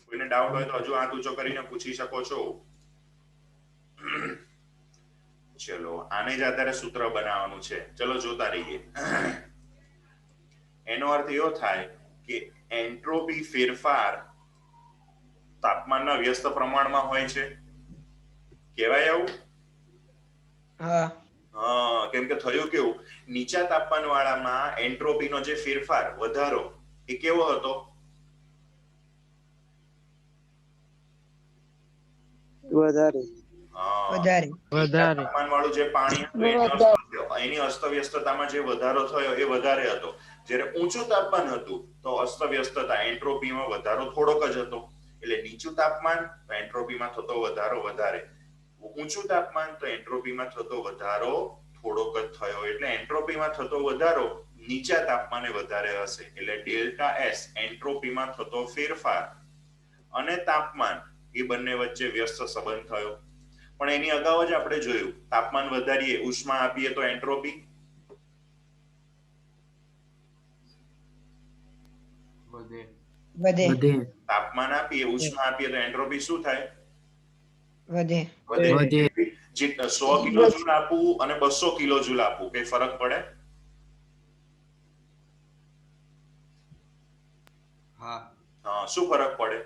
કોઈને ડાઉટ હોય તો હજુ હાથ ઊંચો કરીને પૂછી શકો છો. ચલો આને જ આધારે સૂત્ર બનાવવાનું છે. ચલો જોતા રહીએ. એનો અર્થ એવો થાય કે એન્ટ્રોપી ફેરફાર તાપમાનના વ્યસ્ત પ્રમાણમાં હોય છે. કહેવાય આવું?
હા.
હા, કેમ કે થયું કેવું, નીચા તાપમાન વાળામાં એન્ટ્રોપીનો જે ફેરફાર વધારો એ કેવો હતો?
વધારે.
વધારે.
તાપમાન વાળું જે પાણી હતું એની અસ્તવ્યસ્તતામાં જે વધારો થયો એ વધારે હતો. જ્યારે ઊંચું તાપમાન હતું તો અસ્તવ્યસ્તતા એન્ટ્રોપીમાં વધારો થોડોક જ હતો. એટલે નીચું તાપમાન તો એન્ટ્રોપીમાં થતો વધારો વધારે, ઊંચું તાપમાન તો એન્ટ્રોપીમાં થતો વધારો થોડોક જ થયો. એટલે એન્ટ્રોપીમાં થતો વધારો નીચા તાપમાને વધારે હશે. એટલે ડેલ્ટા એસ એન્ટ્રોપીમાં થતો ફેરફાર અને તાપમાન એ બંને વચ્ચે વ્યસ્ત સંબંધ થયો. પણ એની અગાઉ જ આપણે જોયું તાપમાન વધારીએ ઉષ્મા આપીએ તો એન્ટ્રોપી
વધે.
વધે
વધે
તાપમાન આપીએ, ઉષ્મા આપીએ તો એન્ટ્રોપી શું થાય?
વધે
વધે.
જે 100 કિલો જૂલ આપવું અને 200 કિલો જૂલ આપવું, કઈ ફરક પડે?
હા,
હા, શું ફરક પડે?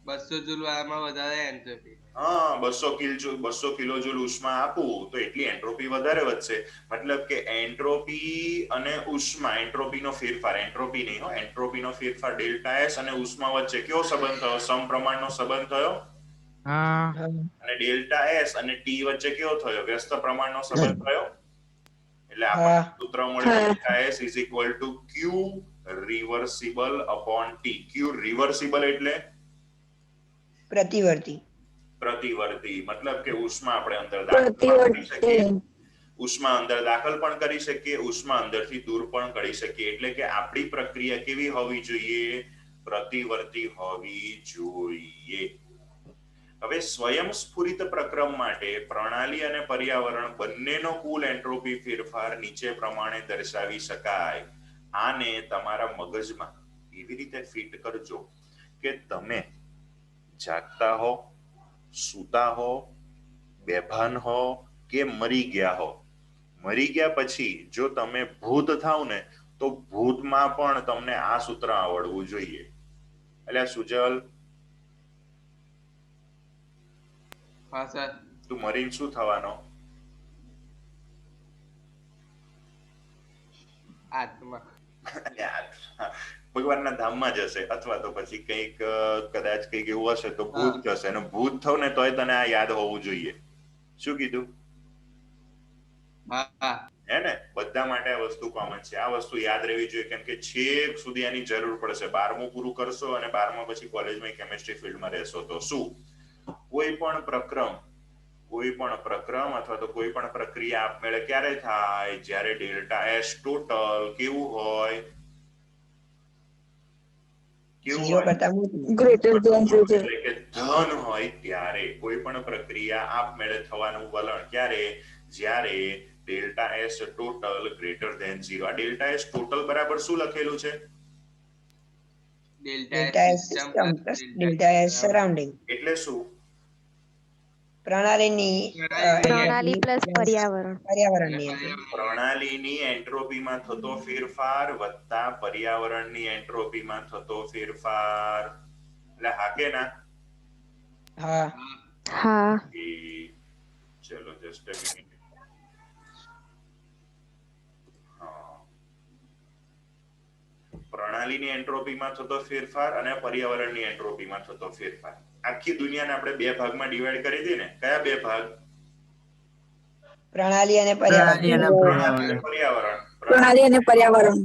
200 જૂલ વાળામાં વધારે એન્ટ્રોપી.
હા, 200 કિલો જૂલ ઉષ્મા આપું તો એટલી એન્ટ્રોપી વધારે વધશે. મતલબ કે એન્ટ્રોપી અને ઉષ્મા, એન્ટ્રોપીનો ફેરફાર, એન્ટ્રોપી નહીં હો, એન્ટ્રોપીનો ફેરફાર ડેલ્ટા એસ અને ઉષ્મા વચ્ચે કેવો સંબંધ થયો? સમપ્રમાણનો સંબંધ થયો.
હા
અને ડેલ્ટા એસ અને ટી વચ્ચે કેવો થયો? વ્યસ્ત પ્રમાણનો સંબંધ થયો. એટલે
હા
આપણને સૂત્ર મળ્યું
હા.
Delta S is equal to Q reversible upon T. Q reversible એટલે
પ્રતિવર્તી.
પ્રતિવર્તી, મતલબ કે ઉષ્મા આપણે અંદર દાખલ પણ કરી શકીએ, ઉષ્મા અંદર દાખલ પણ કરી શકીએ, ઉષ્મા અંદરથી દૂર પણ કરી શકીએ. એટલે કે આપણી પ્રક્રિયા કેવી હોવી જોઈએ? પ્રતિવર્તી હોવી જોઈએ. હવે સ્વયંસ્ફુરિત પ્રક્રમ માટે પ્રણાલી અને પર્યાવરણ બંનેનો કુલ એન્ટ્રોપી ફેરફાર નીચે પ્રમાણે દર્શાવી શકાય. આને તમારા મગજમાં એવી રીતે ફિટ કરજો કે તમે જાગતા હો, સૂતા હો, બેભાન હો કે મરી ગયા હો, મરી ગયા પછી જો તમે ભૂત થાવ ને તો ભૂતમાં પણ તમને આ સૂત્ર આવડવું જોઈએ. એટલે સુજલ,
હા સર.
તું મરીને શું થવાનો?
આત્મા.
ભગવાનના ધામમાં જશે, અથવા તો પછી કંઈક કદાચ કંઈક એવું હશે તો ભૂત જશે, અને ભૂત થવ ને તોય તને આ યાદ હોવું જોઈએ. શું કીધું?
હા.
હે ને? બધા માટે આ વસ્તુ કોમન છે. આ વસ્તુ યાદ રહેવી જોઈએ, કેમ કે છેક સુધી આની જરૂર પડશે. 12મું પૂરું કરશો અને 12મા પછી કોલેજમાં કેમિસ્ટ્રી ફિલ્ડમાં રહેશો તો શું કોઈ પણ પ્રક્રમ અથવા તો કોઈ પણ પ્રક્રિયા આપમેળે ક્યારે થાય? જ્યારે ડેલ્ટા એસ ટોટલ કેવું હોય? કેવું
ઝીરો
હોય?
કરતા મોટું.
ગ્રેટર ધેન
એટલે કે ધન હોય ત્યારે કોઈ પણ પ્રક્રિયા આપમેળે થવાનું વલણ ક્યારે? જ્યારે delta S total greater than 0. આ ડેલ્ટા એસ ટોટલ બરાબર શું લખેલું છે?
Delta S system plus delta S surrounding.
એટલે શું?
પ્રણાલીની
પ્રણાલી પ્લસ પર્યાવરણ.
પર્યાવરણની
પ્રણાલીની એન્ટ્રોપીમાં થતો ફેરફાર વત્તા પર્યાવરણની એન્ટ્રોપીમાં થતો ફેરફાર. એટલે હા કે ના?
હા
હા.
ચલો જસ્ટ અ મિનિટ. પ્રણાલીની એન્ટ્રોપીમાં થતો ફેરફાર અને પર્યાવરણની એન્ટ્રોપીમાં થતો ફેરફાર. આખી દુનિયાને આપણે બે ભાગમાં ડિવાઈડ કરી હતી ને? કયા બે ભાગ?
પ્રણાલી અને
પ્રણાલી અને
પર્યાવરણ.
પર્યાવરણ.
પ્રણાલી અને પર્યાવરણ.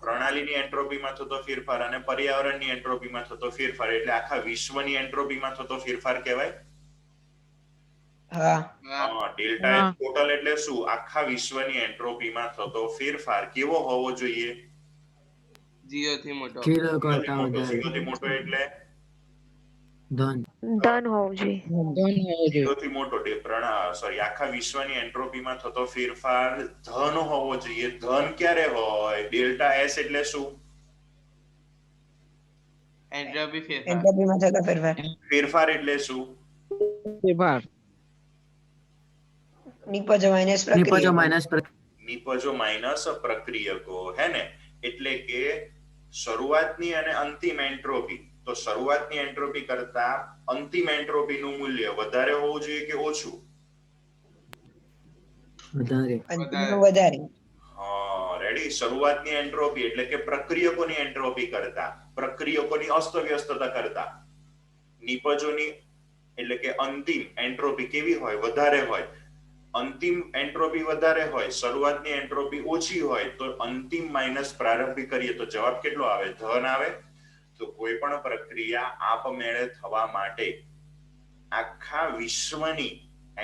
પ્રણાલીની એન્ટ્રોપીમાં થતો ફેરફાર અને પર્યાવરણની એન્ટ્રોપીમાં થતો ફેરફાર એટલે આખા વિશ્વની એન્ટ્રોપીમાં થતો ફેરફાર કહેવાય. ડેલ્ટા એસ ટોટલ એટલે શું? આખા વિશ્વની એન્ટ્રોપીમાં થતો ફેરફાર કેવો હોવો જોઈએ?
0 થી મોટો.
0 કરતા
0
વધારે.
થી મોટો એટલે
ધન.
ધન હોવું જોઈએ.
0 થી મોટો આખા વિશ્વની એન્ટ્રોપીમાં થતો ફેરફાર ધન હોવો જોઈએ. ધન ક્યારે હોય? ડેલ્ટા એસ એટલે શું?
એન્ટ્રોપી ફેરફાર.
એન્ટ્રોપીમાં થતો ફેરફાર.
ફેરફાર એટલે શું?
નિપજો માઇનસ
નિપજો
પ્રક્રિયા.
નિપજો માઇનસ પ્રક્રિયકો. હે ને? એટલે કે શરૂઆતની અને અંતિમ એન્ટ્રોપી. તો શરૂઆતની એન્ટ્રોપી કરતા અંતિમ એન્ટ્રોપીનું મૂલ્ય વધારે હોવું જોઈએ કે ઓછું?
વધારે.
અંતિમનું વધારે.
રેડી? શરૂઆતની એન્ટ્રોપી એટલે કે પ્રક્રિયકોની એન્ટ્રોપી કરતા, પ્રક્રિયકોની અસ્તવ્યસ્તતા કરતા નિપજોની એટલે કે અંતિમ એન્ટ્રોપી કેવી હોય? વધારે હોય. અંતિમ એન્ટ્રોપી વધારે હોય, શરૂઆતની એન્ટ્રોપી ઓછી હોય, તો અંતિમ માઇનસ પ્રારંભિક કરીએ તો જવાબ કેટલો આવે? ધન આવે. તો કોઈ પણ પ્રક્રિયા આપમેળે થવા માટે આખા વિશ્વની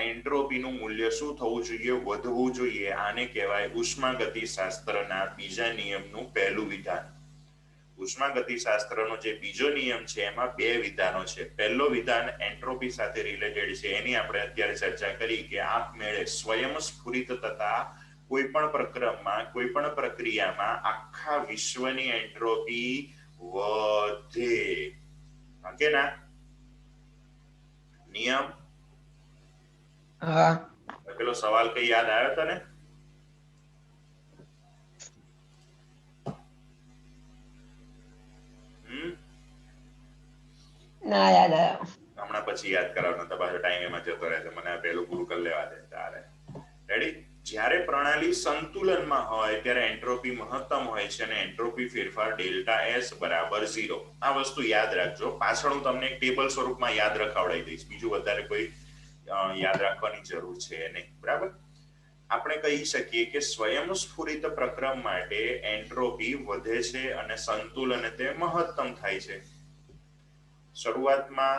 એન્ટ્રોપીનું મૂલ્ય શું થવું જોઈએ? વધવું જોઈએ. આને કહેવાય ઉષ્માગતિશાસ્ત્રના બીજા નિયમનું પહેલું વિધાન. ઉષ્માગતિશાસ્ત્રનો જે બીજો નિયમ છે એમાં બે વિધાનો છે. પહેલો વિધાન એન્ટ્રોપી સાથે રિલેટેડ છે, એની આપણે અત્યારે ચર્ચા કરી કે આપમેળે સ્વયંસ્ફુરિત તથા કોઈ પણ પ્રક્રમમાં કોઈ પણ પ્રક્રિયામાં આખા વિશ્વની એન્ટ્રોપી વધે. ઓકે ના નિયમ?
હા
પેલો સવાલ કઈ યાદ આવ્યો તને?
ના યાદ આવ્યો.
હમણાં પછી યાદ કરાવવાનો તો પાછો ટાઈમ એમાં જતો રહે. મને પેલું પૂરું કરી લેવા દે. તારે રેડી? જ્યારે પ્રણાલી સંતુલનમાં હોય ત્યારે એન્ટ્રોપી મહત્તમ હોય છે અને એન્ટ્રોપી ફેરફાર ડેલ્ટા એસ બરાબર 0. આ વસ્તુ યાદ રાખજો. પાછળ હું તમને એક ટેબલ સ્વરૂપમાં યાદ રખાવડાવી દઈશ. બીજું વધારે કોઈ યાદ રાખવાની જરૂર છે નહીં. બરાબર? આપણે કહી શકીએ કે સ્વયંસ્ફુરિત પ્રક્રમ માટે એન્ટ્રોપી વધે છે અને સંતુલન તે મહત્તમ થાય છે. શરૂઆતમાં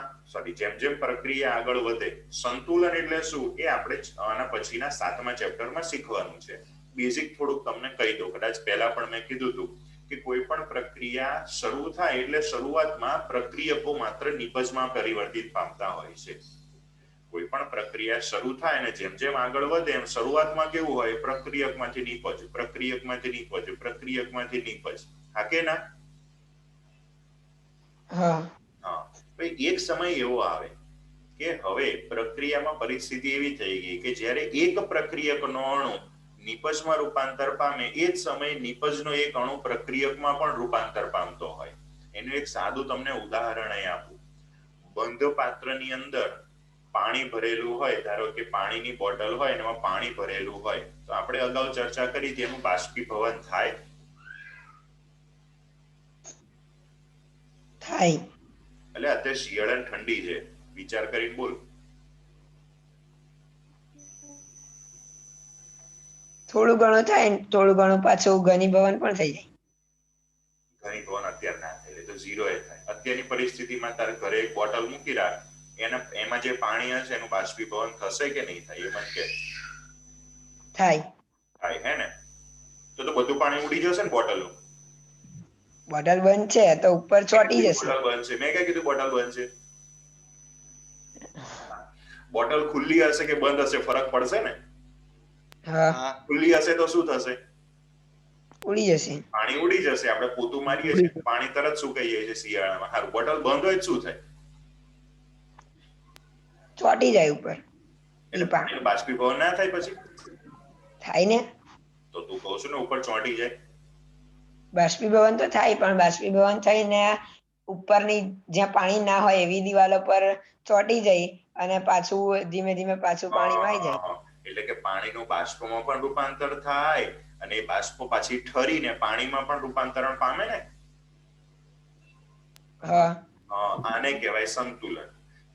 જેમ જેમ પ્રક્રિયા આગળ વધે, સંતુલન એટલે શું એ આપણે આના પછીના 7મા ચેપ્ટરમાં શીખવાનું છે. બેઝિક થોડુંક તમને કહી દઉં. કદાચ પહેલા પણ મેં કીધું હતું કે કોઈ પણ પ્રક્રિયા શરૂ થાય એટલે શરૂઆતમાં પ્રક્રિયકો માત્ર નિપજમાં પરિવર્તિત પામતા હોય છે. કોઈ પણ પ્રક્રિયા શરૂ થાય અને જેમ જેમ આગળ વધે એમ શરૂઆતમાં કેવું હોય? પ્રક્રિયકમાંથી નિપજ, પ્રક્રિયકમાંથી નિપજ, પ્રક્રિયકમાંથી નિપજ. હા કે ના?
હા
એક સમય એવો આવે કે હવે પ્રક્રિયામાં પરિસ્થિતિ એવી થઈ ગઈ કે જ્યારે એક પ્રક્રિયકનો અણુ નિપજમાં રૂપાંતર પામે એ જ સમયે નિપજનો એક અણુ પ્રક્રિયકમાં પણ રૂપાંતર પામતો હોય. એનું એક સાદું તમને ઉદાહરણ અહીં આપું. બંધ પાત્રની અંદર પાણી ભરેલું હોય, ધારો કે પાણીની બોટલ હોય અને એમાં પાણી ભરેલું હોય, તો આપણે અગાઉ ચર્ચા કરી તેનું બાષ્પીભવન થાય. એટલે અત્યારે શિયાળા ઠંડી છે, વિચાર કરીને બોલ.
થોડું ઘણું થાય, થોડું ઘણું પાછું ઘનીભવન પણ થઈ જાય.
ઘનીભવન અત્યારે ના થાય એટલે તો 0 એ થાય. અત્યારની પરિસ્થિતિમાં તારે ઘરે એક બોટલ મૂકી રાખ, એમાં જે પાણી હશે એનું બાષ્પીભવન થશે કે નહીં થાય? એ મને કે. થાય હે ને? તો બધું પાણી ઉડી જશે ને બોટલનું?
બોટલ બંધ છે તો ઉપર ચોટી જશે.
બોટલ બંધ છે? મેં ક્યાં કીધું બોટલ બંધ છે? બોટલ ખુલ્લી હશે કે બંધ હશે ફરક પડશે ને? ખુલ્લી હશે તો શું થશે?
ઉડી જશે.
પાણી ઉડી જશે. આપણે પોતું મારીએ છીએ, પાણી તરત સુકાઈ જાય છે શિયાળામાં. હારું, બોટલ બંધ હોય શું થાય?
ચોટી જાય ઉપર.
એટલે પાણીનું બાષ્પીભવન ના થાય પછી?
થાય ને.
તો તું કહું છું ને ઉપર ચોંટી જાય.
બાષ્પીભવન તો થાય, પણ બાષ્પીભવન થઈને ઉપરની જ્યાં પાણી ના હોય એવી દિવાલો પર ચોંટી જાય અને પાછું ધીમે ધીમે પાછું પાણીમાં આવી જાય.
એટલે કે પાણીનું બાષ્પમાં પણ રૂપાંતર થાય અને એ બાષ્પ પાછી ઠરીને પાણીમાં પણ રૂપાંતરણ પામે ને? આને કહેવાય સંતુલન.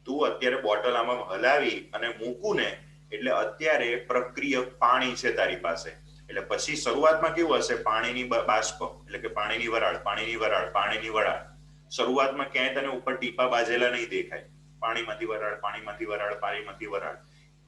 તું અત્યારે બોટલ આમાં હલાવી અને મૂકું ને એટલે અત્યારે પ્રક્રિયક પાણી છે તારી પાસે. એટલે પછી શરૂઆતમાં કેવું હશે? પાણીની બાષ્પ એટલે કે પાણીની વરાળ, પાણીની વરાળ, પાણીની વરાળ. શરૂઆતમાં ક્યાંય તને ઉપર ટીપા બાજેલા નહીં દેખાય. પાણીમાંથી વરાળ, પાણીમાંથી વરાળ, પાણીમાંથી વરાળ.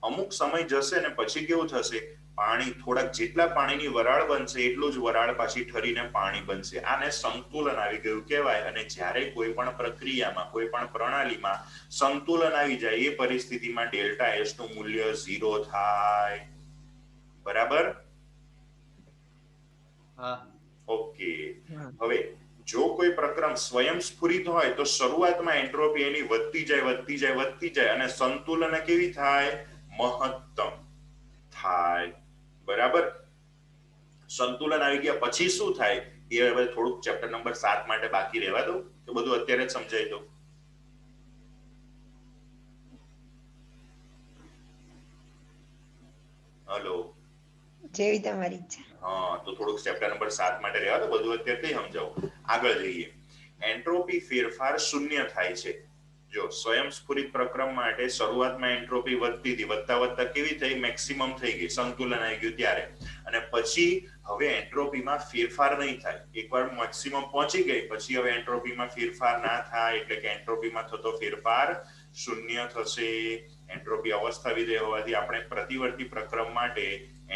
અમુક સમય જશે ને પછી કેવું થશે? પાણી થોડાક જેટલા પાણીની વરાળ બનશે એટલું જ વરાળ પાછી ઠરીને પાણી બનશે. આને સંતુલન આવી ગયું કહેવાય. અને જ્યારે કોઈ પણ પ્રક્રિયામાં, કોઈ પણ પ્રણાલીમાં સંતુલન આવી જાય એ પરિસ્થિતિમાં ડેલ્ટા એસ નું મૂલ્ય 0 થાય. બરાબર? ઓકે. હવે જો કોઈ પ્રક્રમ સ્વયંસ્ફુરિત હોય તો શરૂઆતમાં એન્ટ્રોપી એની વધતી જાય અને સંતુલન કેવી થાય? મહત્તમ થાય. બરાબર? સંતુલન આવી ગયા પછી શું થાય એ હવે થોડુંક ચેપ્ટર નંબર 7 માટે બાકી રહેવા દો, તો બધું અત્યારે જ સમજાઈ દો. હેલો,
જેવી તમારી ઈચ્છા.
તો થોડુંક ચેપ્ટર નંબર 7 માટે રહેવા દો, બધું અત્યારથી સમજાવું. આગળ જઈએ. એન્ટ્રોપી ફેરફાર શૂન્ય થાય છે. જો સ્વયંસ્ફુરિત પ્રક્રમ માટે શરૂઆતમાં એન્ટ્રોપી વધતી હતી, વધતા કેવી થઈ? મેક્સિમમ થઈ ગઈ, સંતુલન આવી ગયું ત્યારે. અને પછી હવે એન્ટ્રોપીમાં ફેરફાર નહીં થાય. એકવાર મેક્સિમમ પહોંચી ગઈ પછી હવે એન્ટ્રોપીમાં ફેરફાર ના થાય, એટલે કે એન્ટ્રોપીમાં થતો ફેરફાર શૂન્ય થશે. એન્ટ્રોપી અવસ્થા વિધેય હોવાથી આપણે પ્રતિવર્તી પ્રક્રમ માટે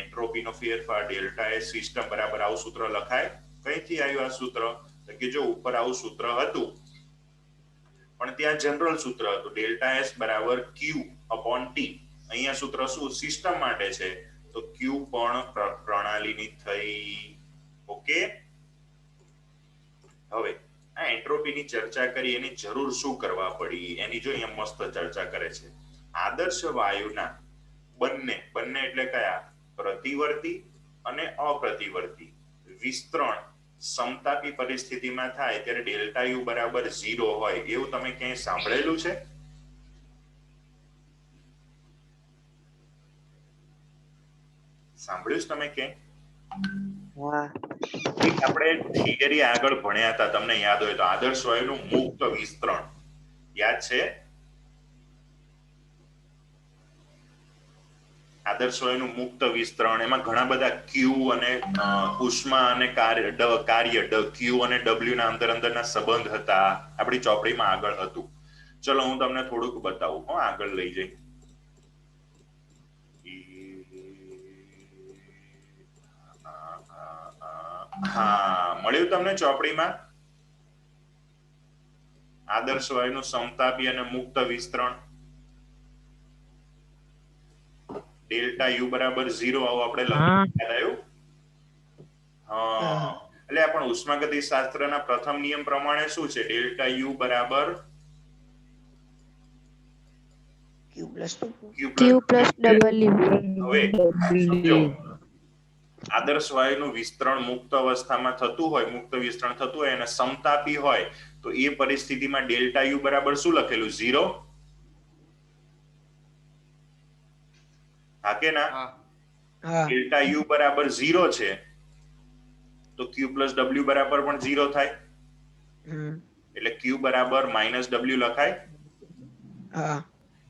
એન્ટ્રોપીનો ફેરફાર ડેલ્ટા એસ સિસ્ટમ બરાબર આવું સૂત્ર લખાય. કઈથી આવ્યું આ સૂત્ર? કે જો ઉપર આવું સૂત્ર હતું પણ ત્યાં જનરલ સૂત્ર હતું ડેલ્ટા એસ બરાબર Q/T. અહીંયા સૂત્ર શું સિસ્ટમ માટે છે? તો તો ક્યુ પણ પ્રણાલીની થઈ. ઓકે, હવે આ એન્ટ્રોપીની ચર્ચા કરી એની જરૂર શું કરવા પડી એની જો અહીંયા મસ્ત ચર્ચા કરે છે. આદર્શ વાયુના બંને એટલે કયા? પ્રતિવર્તી અને અપ્રતિવર્તી વિસ્તરણ સમતાપી પરિસ્થિતિમાં થાય ત્યારે ડેલ્ટા યુ બરાબર 0 હોય એવું તમે ક્યાંય સાંભળેલું છે? સાંભળ્યું છે તમે ક્યાંય? આપણે થિયરી આગળ ભણ્યા હતા, તમને યાદ હોય તો, આદર્શ વાયુનું મુક્ત વિસ્તરણ યાદ છે? આદર્શ વાયુનું મુક્ત વિસ્તરણ, એમાં ઘણા બધા ક્યુ અને ઉષ્મા અને કાર્ય ક્યુ અને ડબલ્યુ ના અંદરના સંબંધ હતા, આપણી ચોપડીમાં આગળ હતું. ચલો હું તમને થોડુંક બતાવું, આગળ લઈ જઈ. હા, મળ્યું તમને ચોપડીમાં આદર્શ વાયુનું સમતાપી અને મુક્ત વિસ્તરણ? ડેલ્ટા યુ બરાબર 0 આવું આપણે લખ્યું, યાદ આવ્યું? હા, એટલે આ પણ ઉષ્માગતિ શાસ્ત્રના પ્રથમ નિયમ પ્રમાણે શું છે? ડેલ્ટા યુ બરાબર
Q plus W.
હવે સમજો, આદર્શ વાયુનું વિસ્તરણ મુક્ત અવસ્થામાં થતું હોય, મુક્ત વિસ્તરણ થતું હોય અને સમતાપી હોય તો એ પરિસ્થિતિમાં ડેલ્ટા યુ બરાબર શું લખેલું? 0. હા કે ના? ડેલ્ટા યુ બરાબર 0 છે તો Q plus W બરાબર પણ 0 થાય, એટલે Q બરાબર -W લખાય.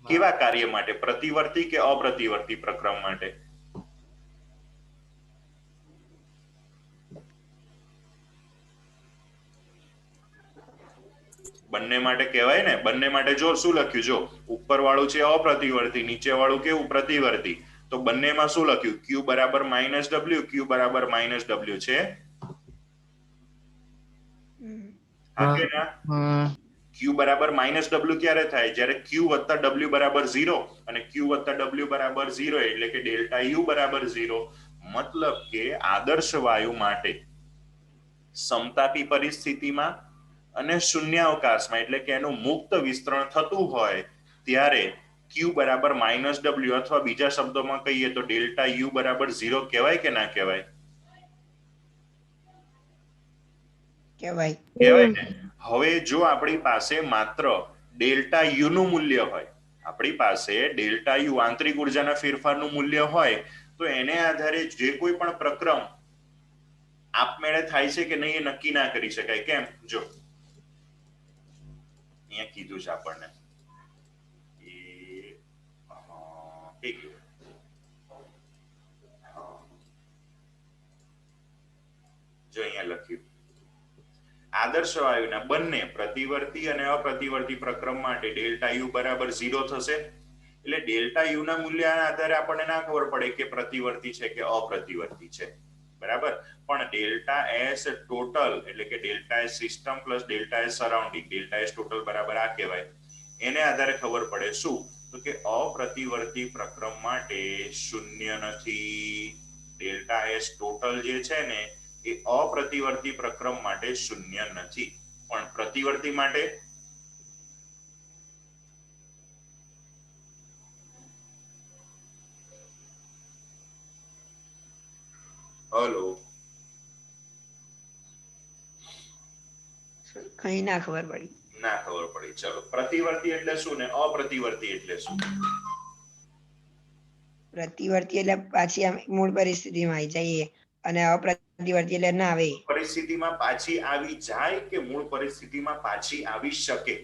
કેવા કાર્ય માટે? પ્રતિવર્તી કે અપ્રતિવર્તી પ્રક્રમ માટે? બંને માટે કહેવાય ને. બંને માટે જો શું લખ્યું, જો ઉપર વાળું છે અપ્રતિવર્તી, નીચે વાળું કેવું? પ્રતિવર્તી. તો બંનેમાં શું લખ્યું? Q બરાબર -W, Q બરાબર -W છે. હા કે ના? Q બરાબર -W ક્યારે થાય? જ્યારે Q વત્તા W બરાબર 0, અને Q વત્તા W બરાબર 0 એટલે કે ડેલ્ટા U બરાબર 0. મતલબ કે આદર્શ વાયુ માટે સમતાપી પરિસ્થિતિમાં અને શૂન્યાવકાશમાં એટલે કે એનું મુક્ત વિસ્તરણ થતું હોય ત્યારે Q બરાબર -W, અથવા બીજા શબ્દોમાં કહીએ તો ડેલ્ટા U બરાબર 0 કહેવાય કે ના કહેવાય? કહેવાય ને. હવે જો આપણી પાસે માત્ર ડેલ્ટા યુ નું મૂલ્ય હોય, આપણી પાસે ડેલ્ટા યુ આંતરિક ઉર્જાના ફેરફારનું મૂલ્ય હોય તો એને આધારે જે કોઈ પણ પ્રક્રમ આપમેળે થાય છે કે નહીં એ નક્કી ના કરી શકાય. કેમ? જો અહીંયા કીધું છે આપણને જો અહીંયા લખ્યું, આદર્શ વાયુના બંને પ્રતિવર્તી અને અપ્રતિવર્તી પ્રક્રમ માટે ડેલ્ટા યુ બરાબર 0 થશે. એટલે ડેલ્ટા યુ ના મૂલ્યના આધારે આપણને ના ખબર પડે કે પ્રતિવર્તી છે કે અપ્રતિવર્તી છે, બરાબર? પણ ડેલ્ટા એસ ટોટલ એટલે કે delta S system plus delta S surrounding, delta S total બરાબર આ કહેવાય. એને આધારે ખબર પડે શું? તો કે અપ્રતિવર્તી પ્રક્રમ માટે શૂન્ય નથી. ડેલ્ટા એસ ટોટલ જે છે ને એ અપ્રતિવર્તી પ્રક્રમ માટે શૂન્ય નથી, પણ પ્રતિવર્તી માટે હલો
કઈ ના ખબર પડી.
ના ખબર પડી. ચલો, પ્રતિવર્તી એટલે શું ને અપ્રતિવર્તી એટલે શું?
પ્રતિવર્તી એટલે પાછી આમ મૂળ પરિસ્થિતિમાં આવી જઈએ, અને અપ્રતિવર્તી એટલે ના આવે.
પરિસ્થિતિમાં પાછી આવી જાય કે મૂળ પરિસ્થિતિમાં પાછી આવી શકે?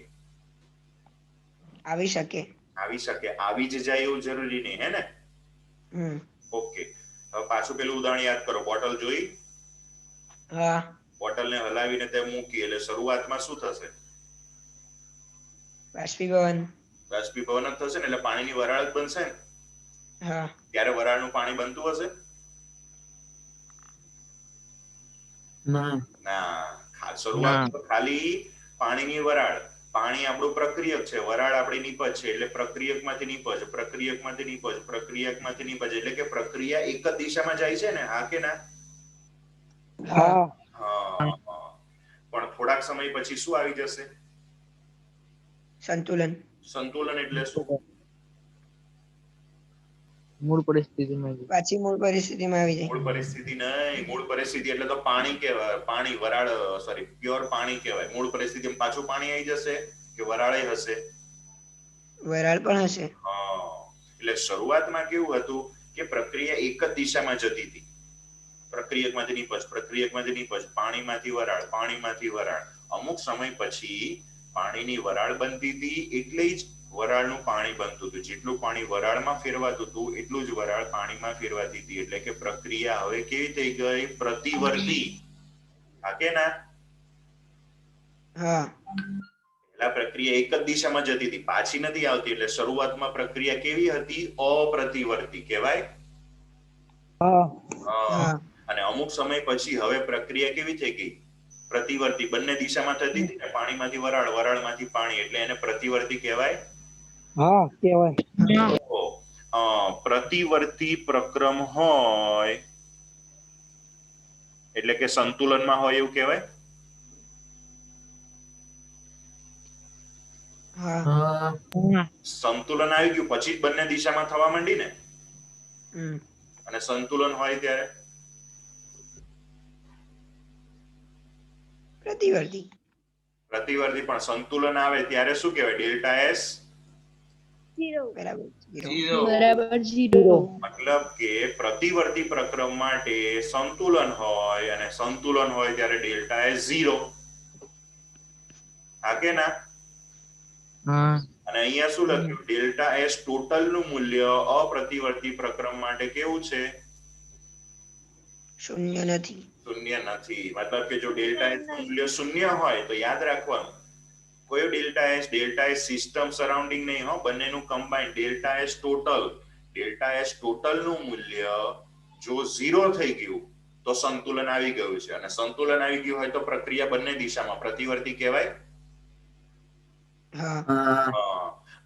આવી શકે.
આવી શકે. આવી જ જાય એવું જરૂરી નહીં, હે ને? ઓકે, હવે પાછું પેલું ઉદાહરણ યાદ કરો. બોટલ જોઈ?
હા.
બોટલને હલાવીને તે મૂકી એટલે શરૂઆતમાં શું થશે?
બાષ્પીભવન.
બાષ્પીભવન જ થશે ને, એટલે પાણીની વરાળ જ બનશે ને.
હા.
ત્યારે વરાળનું પાણી બનતું હશે?
ના.
ના, શરૂઆત ખાલી પાણીની વરાળ, પાણી આપણું પ્રક્રિયક છે, વરાળ આપણી નિપજ છે, એટલે પ્રક્રિયકમાંથી નિપજ, પ્રક્રિયકમાંથી નિપજ, પ્રક્રિયકમાંથી નિપજ, એટલે કે પ્રક્રિયા એક જ દિશામાં જાય છે ને, હા કે ના?
હા
હા. પણ થોડાક સમય પછી શું આવી જશે?
સંતુલન.
સંતુલન એટલે શું?
મૂળ પરિસ્થિતિમાં
પાછી મૂળ પરિસ્થિતિમાં આવી જાય.
મૂળ પરિસ્થિતિ નહીં, મૂળ પરિસ્થિતિ એટલે તો પાણી કહેવાય, પાણી વરાળ સોરી પ્યોર પાણી કહેવાય. મૂળ પરિસ્થિતિમાં પાછું પાણી આવી જશે કે વરાળે હશે?
વરાળ પણ હશે.
હા. એટલે શરૂઆતમાં કેવું હતું કે પ્રક્રિયા એક જ દિશામાં જતી હતી. પ્રક્રિયકમાંથી નિપજ, પ્રક્રિયકમાંથી નિપજ, પાણીમાંથી વરાળ, પાણીમાંથી વરાળ. અમુક સમય પછી પાણીની વરાળ બનતી હતી, એટલે જ વરાળનું પાણી બનતું હતું. જેટલું પાણી વરાળમાં ફેરવાતું હતું એટલું જ વરાળ પાણીમાં ફેરવાતી હતી. એટલે કે પ્રક્રિયા હવે કેવી થઈ ગઈ? પ્રતિવર્તી. હા કે ના?
હા.
પહેલા પ્રક્રિયા એક જ દિશામાં જતી હતી, પાછી નથી આવતી. એટલે શરૂઆતમાં પ્રક્રિયા કેવી હતી? અપ્રતિવર્તી કહેવાય.
હા.
અને અમુક સમય પછી હવે પ્રક્રિયા કેવી થઈ ગઈ? પ્રતિવર્તી. બંને દિશામાં થતી હતી ને, પાણીમાંથી વરાળ, વરાળમાંથી પાણી, એટલે એને પ્રતિવર્તી કહેવાય.
હા કહેવાય.
પ્રતિવર્તી પ્રક્રમ હોય એટલે કે સંતુલનમાં હોય એવું કહેવાય.
હા.
સંતુલન આવી ગયું પછી જ બંને દિશામાં થવા માંડી ને. અને સંતુલન હોય ત્યારે
પ્રતિવર્તી.
પ્રતિવર્તી. પણ સંતુલન આવે ત્યારે શું કહેવાય? ડેલ્ટા એસ
બરાબર.
ઝીરો.
મતલબ કે પ્રતિવર્તી પ્રક્રમ માટે સંતુલન હોય, અને સંતુલન હોય ત્યારે ડેલ્ટા એસ 0. હા કે ના? અને અહીંયા શું લખ્યું? ડેલ્ટા એસ ટોટલ નું મૂલ્ય અપ્રતિવર્તી પ્રક્રમ માટે કેવું છે?
શૂન્ય નથી.
શૂન્ય નથી. મતલબ કે જો ડેલ્ટા એસ નું મૂલ્ય શૂન્ય હોય તો યાદ રાખવાનું કયો delta S? Delta S system surrounding નહીં હો, બંનેનું combine. Delta S total. Delta S total નું મૂલ્ય જો 0 થઈ ગયું તો સંતુલન આવી ગયું છે. અને સંતુલન આવી ગયું હોય તો પ્રક્રિયા બંને દિશામાં પ્રતિવર્તી કહેવાય.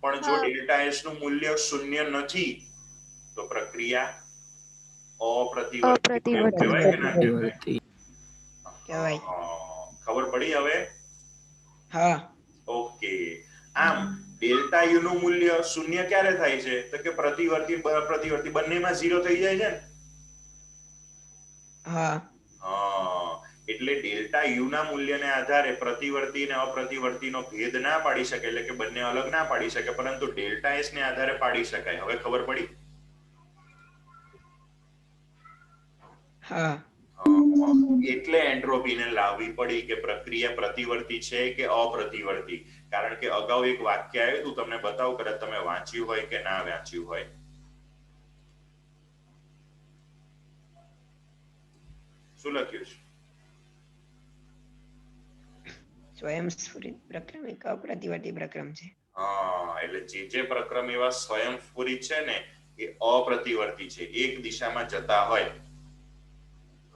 પણ જો ડેલ્ટા એસ નું મૂલ્ય શૂન્ય નથી તો પ્રક્રિયા અપ્રતિવર્તી કહેવાય કે ના કહેવાય?
કહેવાય.
ખબર પડી હવે?
હા.
ઓકે. આમ ડેલ્ટા યુ નું મૂલ્ય શૂન્ય ક્યારે થાય છે? તો કે પ્રતિવર્તી પ્રતિવર્તી બંનેમાં 0 થઈ જાય છે ને.
હા.
એટલે ડેલ્ટા યુ ના મૂલ્યને આધારે પ્રતિવર્તી અને અપ્રતિવર્તીનો ભેદ ના પાડી શકે, એટલે કે બંને અલગ ના પાડી શકે, પરંતુ ડેલ્ટા એસ ને આધારે પાડી શકાય. હવે ખબર પડી?
હા.
એટલે એન્ટ્રોપીને લાવવી પડી કે પ્રક્રિયા પ્રતિવર્તી છે કે અપ્રતિવર્તી. કારણ કે અગાઉ એક વાક્ય આવ્યું હતું, તમને બતાવું, કદાચ તમે વાંચ્યું હોય કે ના વાંચ્યું હોય. શું લખ્યું છે?
સ્વયંસ્ફુરિત પ્રક્રમ એક અપ્રતિવર્તી પ્રક્રમ છે.
એટલે જે પ્રક્રમ એવા સ્વયંસ્ફુરિત છે ને એ અપ્રતિવર્તી છે, એક દિશામાં જતા હોય.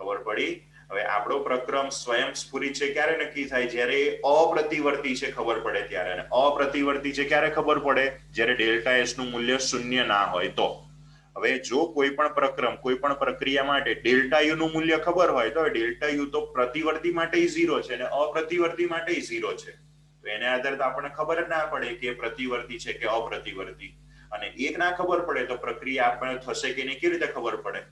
ખબર પડી? હવે આપણો પ્રક્રમ સ્વયંસ્ફુરિત છે ક્યારે નક્કી થાય? જ્યારે અપ્રતિવર્તી છે ખબર પડે ત્યારે. અને અપ્રતિવર્તી છે ક્યારે ખબર પડે? જ્યારે ડેલ્ટા એસ નું મૂલ્ય શૂન્ય ના હોય તો. હવે જો કોઈ પણ પ્રક્રમ, કોઈ પણ પ્રક્રિયા માટે ડેલ્ટા યુ નું મૂલ્ય ખબર હોય તો ડેલ્ટા યુ તો પ્રતિવર્તી માટે 0 છે અને અપ્રતિવર્તી માટે 0 છે. તો એને આધારે તો આપણને ખબર જ ના પડે કે પ્રતિવર્તી છે કે અપ્રતિવર્તી. અને એક ના ખબર પડે તો પ્રક્રિયા આપણને થશે કે નહીં કેવી રીતે ખબર પડે?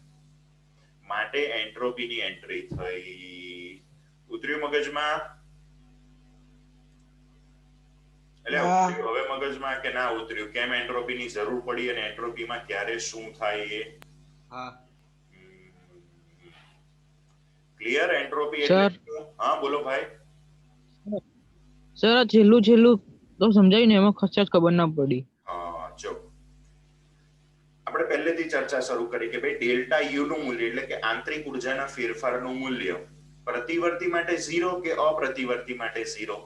માટે એન્ટ્રોપીની એન્ટ્રી થઈ. ઉતર્યું મગજમાં? એટલે હવે મગજમાં કે ના ઉતર્યું? કેમ એન્ટ્રોપીની જરૂર પડી અને એન્ટ્રોપીમાં ક્યારે શું થાય એ? ક્લિયર? એન્ટ્રોપી એટલે શું? હા બોલો ભાઈ.
સર છેલ્લું તો સમજાયું ને, એમાં ખાસ ખબર ના પડી.
જો આપણે પહેલેથી ચર્ચા શરૂ કરી કે ભાઈ ડેલ્ટા યુ નું મૂલ્ય એટલે કે આંતરિક ઉર્જાના ફેરફારનું મૂલ્ય પ્રતિવર્તી માટે 0 કે અપ્રતિવર્તી માટે 0?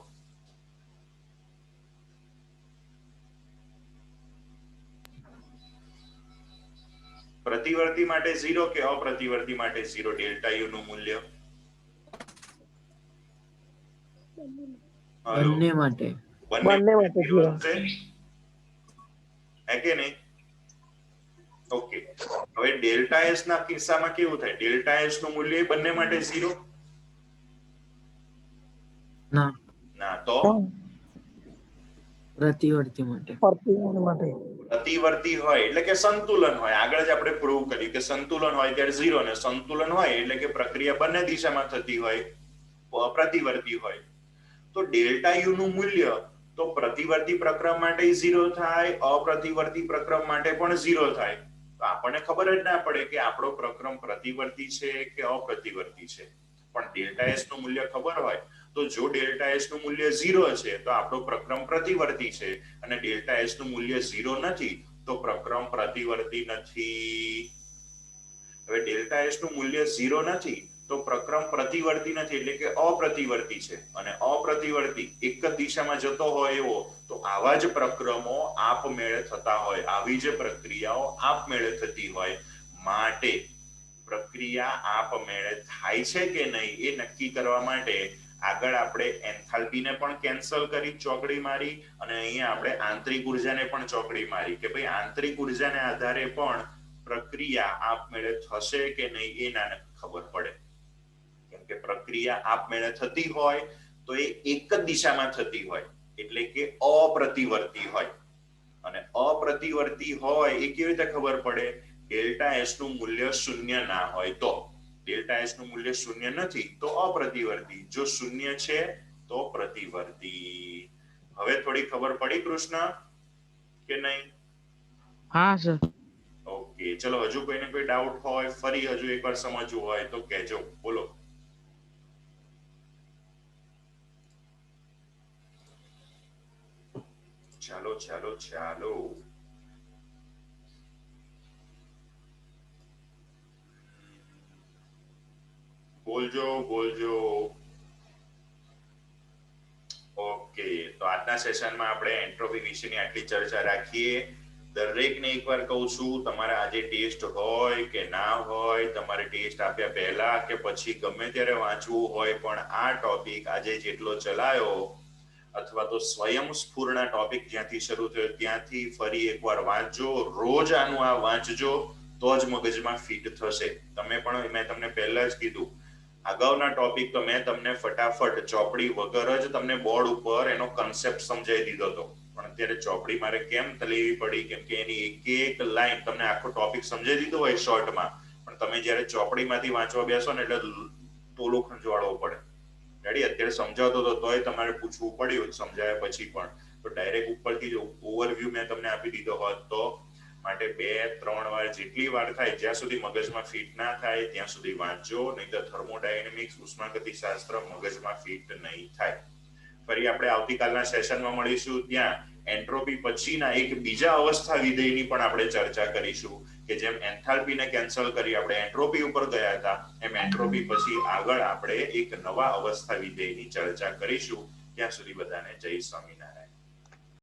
પ્રતિવર્તી માટે 0 કે અપ્રતિવર્તી માટે 0 ડેલ્ટા યુ નું મૂલ્ય?
બંને માટે.
બંને માટે 0 હશે હે કે નહીં? ઓકે, હવે ડેલ્ટા એસ ના કિસ્સામાં કેવું થાય? ડેલ્ટા એસ નું મૂલ્ય બંને માટે 0
ના,
ના, તો
પ્રતિવર્તી માટે.
પ્રતિવર્તી હોય એટલે કે સંતુલન હોય. આગળ જ આપણે પ્રૂવ કર્યું કે સંતુલન હોય ત્યારે 0 ને સંતુલન હોય એટલે કે પ્રક્રિયા બંને દિશામાં થતી હોય, પ્રતિવર્તી હોય. તો ડેલ્ટા યુ નું મૂલ્ય તો પ્રતિવર્તી પ્રક્રમ માટે 0 થાય, અપ્રતિવર્તી પ્રક્રમ માટે પણ 0 થાય. તો આપણને ખબર જ ના પડે કે આપણો પ્રક્રમ પ્રતિવર્તી છે કે અપ્રતિવર્તી છે. પણ ડેલ્ટા એસ નું મૂલ્ય ખબર હોય તો જો ડેલ્ટા એસ નું મૂલ્ય 0 છે તો આપણો પ્રક્રમ પ્રતિવર્તી છે, અને ડેલ્ટા એસ નું મૂલ્ય 0 નથી તો પ્રક્રમ પ્રતિવર્તી નથી. હવે ડેલ્ટા એસ નું મૂલ્ય 0 નથી તો પ્રક્રમ પ્રતિવર્તી નથી એટલે કે અપ્રતિવર્તી છે, અને અપ્રતિવર્તી એક જ દિશામાં જતો હોય એવો તો આવા જ પ્રક્રમો આપમેળે થતા હોય, આવી જ પ્રક્રિયાઓ આપમેળે થતી હોય. માટે પ્રક્રિયા આપમેળે થાય છે કે નહીં એ નક્કી કરવા માટે આગળ આપણે એન્થાલ્પીને પણ કેન્સલ કરી, ચોકડી મારી, અને અહીંયા આપણે આંતરિક ઉર્જાને પણ ચોકડી મારી કે ભાઈ આંતરિક ઉર્જાને આધારે પણ પ્રક્રિયા આપમેળે થશે કે નહીં એ ના ખબર પડે. કેમ કે પ્રક્રિયા આપમેળે થતી હોય તો એ એક જ દિશામાં થતી હોય એટલે કે અપ્રતિવર્તી હોય, અને અપ્રતિવર્તી હોય એ કેવી રીતે ખબર પડે? ડેલ્ટા એસ નું મૂલ્ય 0 ના હોય તો. ડેલ્ટા એસ નું મૂલ્ય 0 નથી તો અપ્રતિવર્તી, જો 0 છે તો પ્રતિવર્તી. હવે થોડી ખબર પડી કૃષ્ણ કે નહીં?
હા સર.
ઓકે, ચલો હજુ કોઈને કોઈ ડાઉટ હોય, ફરી હજુ એકવાર સમજવું હોય તો કહેજો, બોલો. ચાલો ચાલો ચાલો, બોલજો બોલજો. ઓકે, તો આજના સેશનમાં આપણે એન્ટ્રોપી વિશેની આટલી ચર્ચા રાખીએ. દરેકને એકવાર કહું છું, તમારા આજે ટેસ્ટ હોય કે ના હોય, તમારે ટેસ્ટ આપ્યા પહેલા કે પછી ગમે ત્યારે વાંચવું હોય, પણ આ ટોપિક આજે જેટલો ચલાયો અથવા તો સ્વયં સ્ફૂર્ણા ટોપિક જ્યાંથી શરૂ થયો ત્યાંથી ફરી એકવાર વાંચજો. રોજ આનું આ વાંચજો તો જ મગજમાં ફિટ થશે. તમે પણ, મેં તમને પહેલા જ કીધું, અગાઉના ટોપિક તો મેં તમને ફટાફટ ચોપડી વગર જ તમને બોર્ડ ઉપર એનો કન્સેપ્ટ સમજાવી દીધો હતો, પણ અત્યારે ચોપડી મારે કેમ લેવી પડી? કેમ કે એની એક એક લાઈન તમને આખો ટોપિક સમજાવી દીધો હોય શોર્ટમાં, પણ તમે જ્યારે ચોપડીમાંથી વાંચવા બેસો ને એટલે તોલો ખંજવાળવો પડે. રેડી? અત્યારે સમજાવતો હતો તોય તમારે પૂછવું પડ્યું સમજાવ્યા પછી પણ. તો ડાયરેક્ટ ઉપરથી જો ઓવરવ્યુ મેં તમને આપી દીધો હોત તો. માટે 2-3 વાર, જેટલી વાર થાય જ્યાં સુધી મગજમાં ફિટ ના થાય ત્યાં સુધી વાંચજો, નહીંતર થર્મોડાયનેમિક્સ, ઉષ્માગતિશાસ્ત્ર મગજમાં ફિટ નહીં થાય. ફરી આપણે આવતીકાલના સેશનમાં મળીશું, ત્યાં એન્ટ્રોપી પછીના એક બીજા અવસ્થા વિધેયની પણ આપણે ચર્ચા કરીશું કે જેમ એન્થાલ્પીને કેન્સલ કરી આપણે એન્ટ્રોપી ઉપર ગયા હતા, એમ એન્ટ્રોપી પછી આગળ આપણે એક નવા અવસ્થા વિધેયની ચર્ચા કરીશું. ત્યાં સુધી બધાને જય સ્વામિનારાયણ.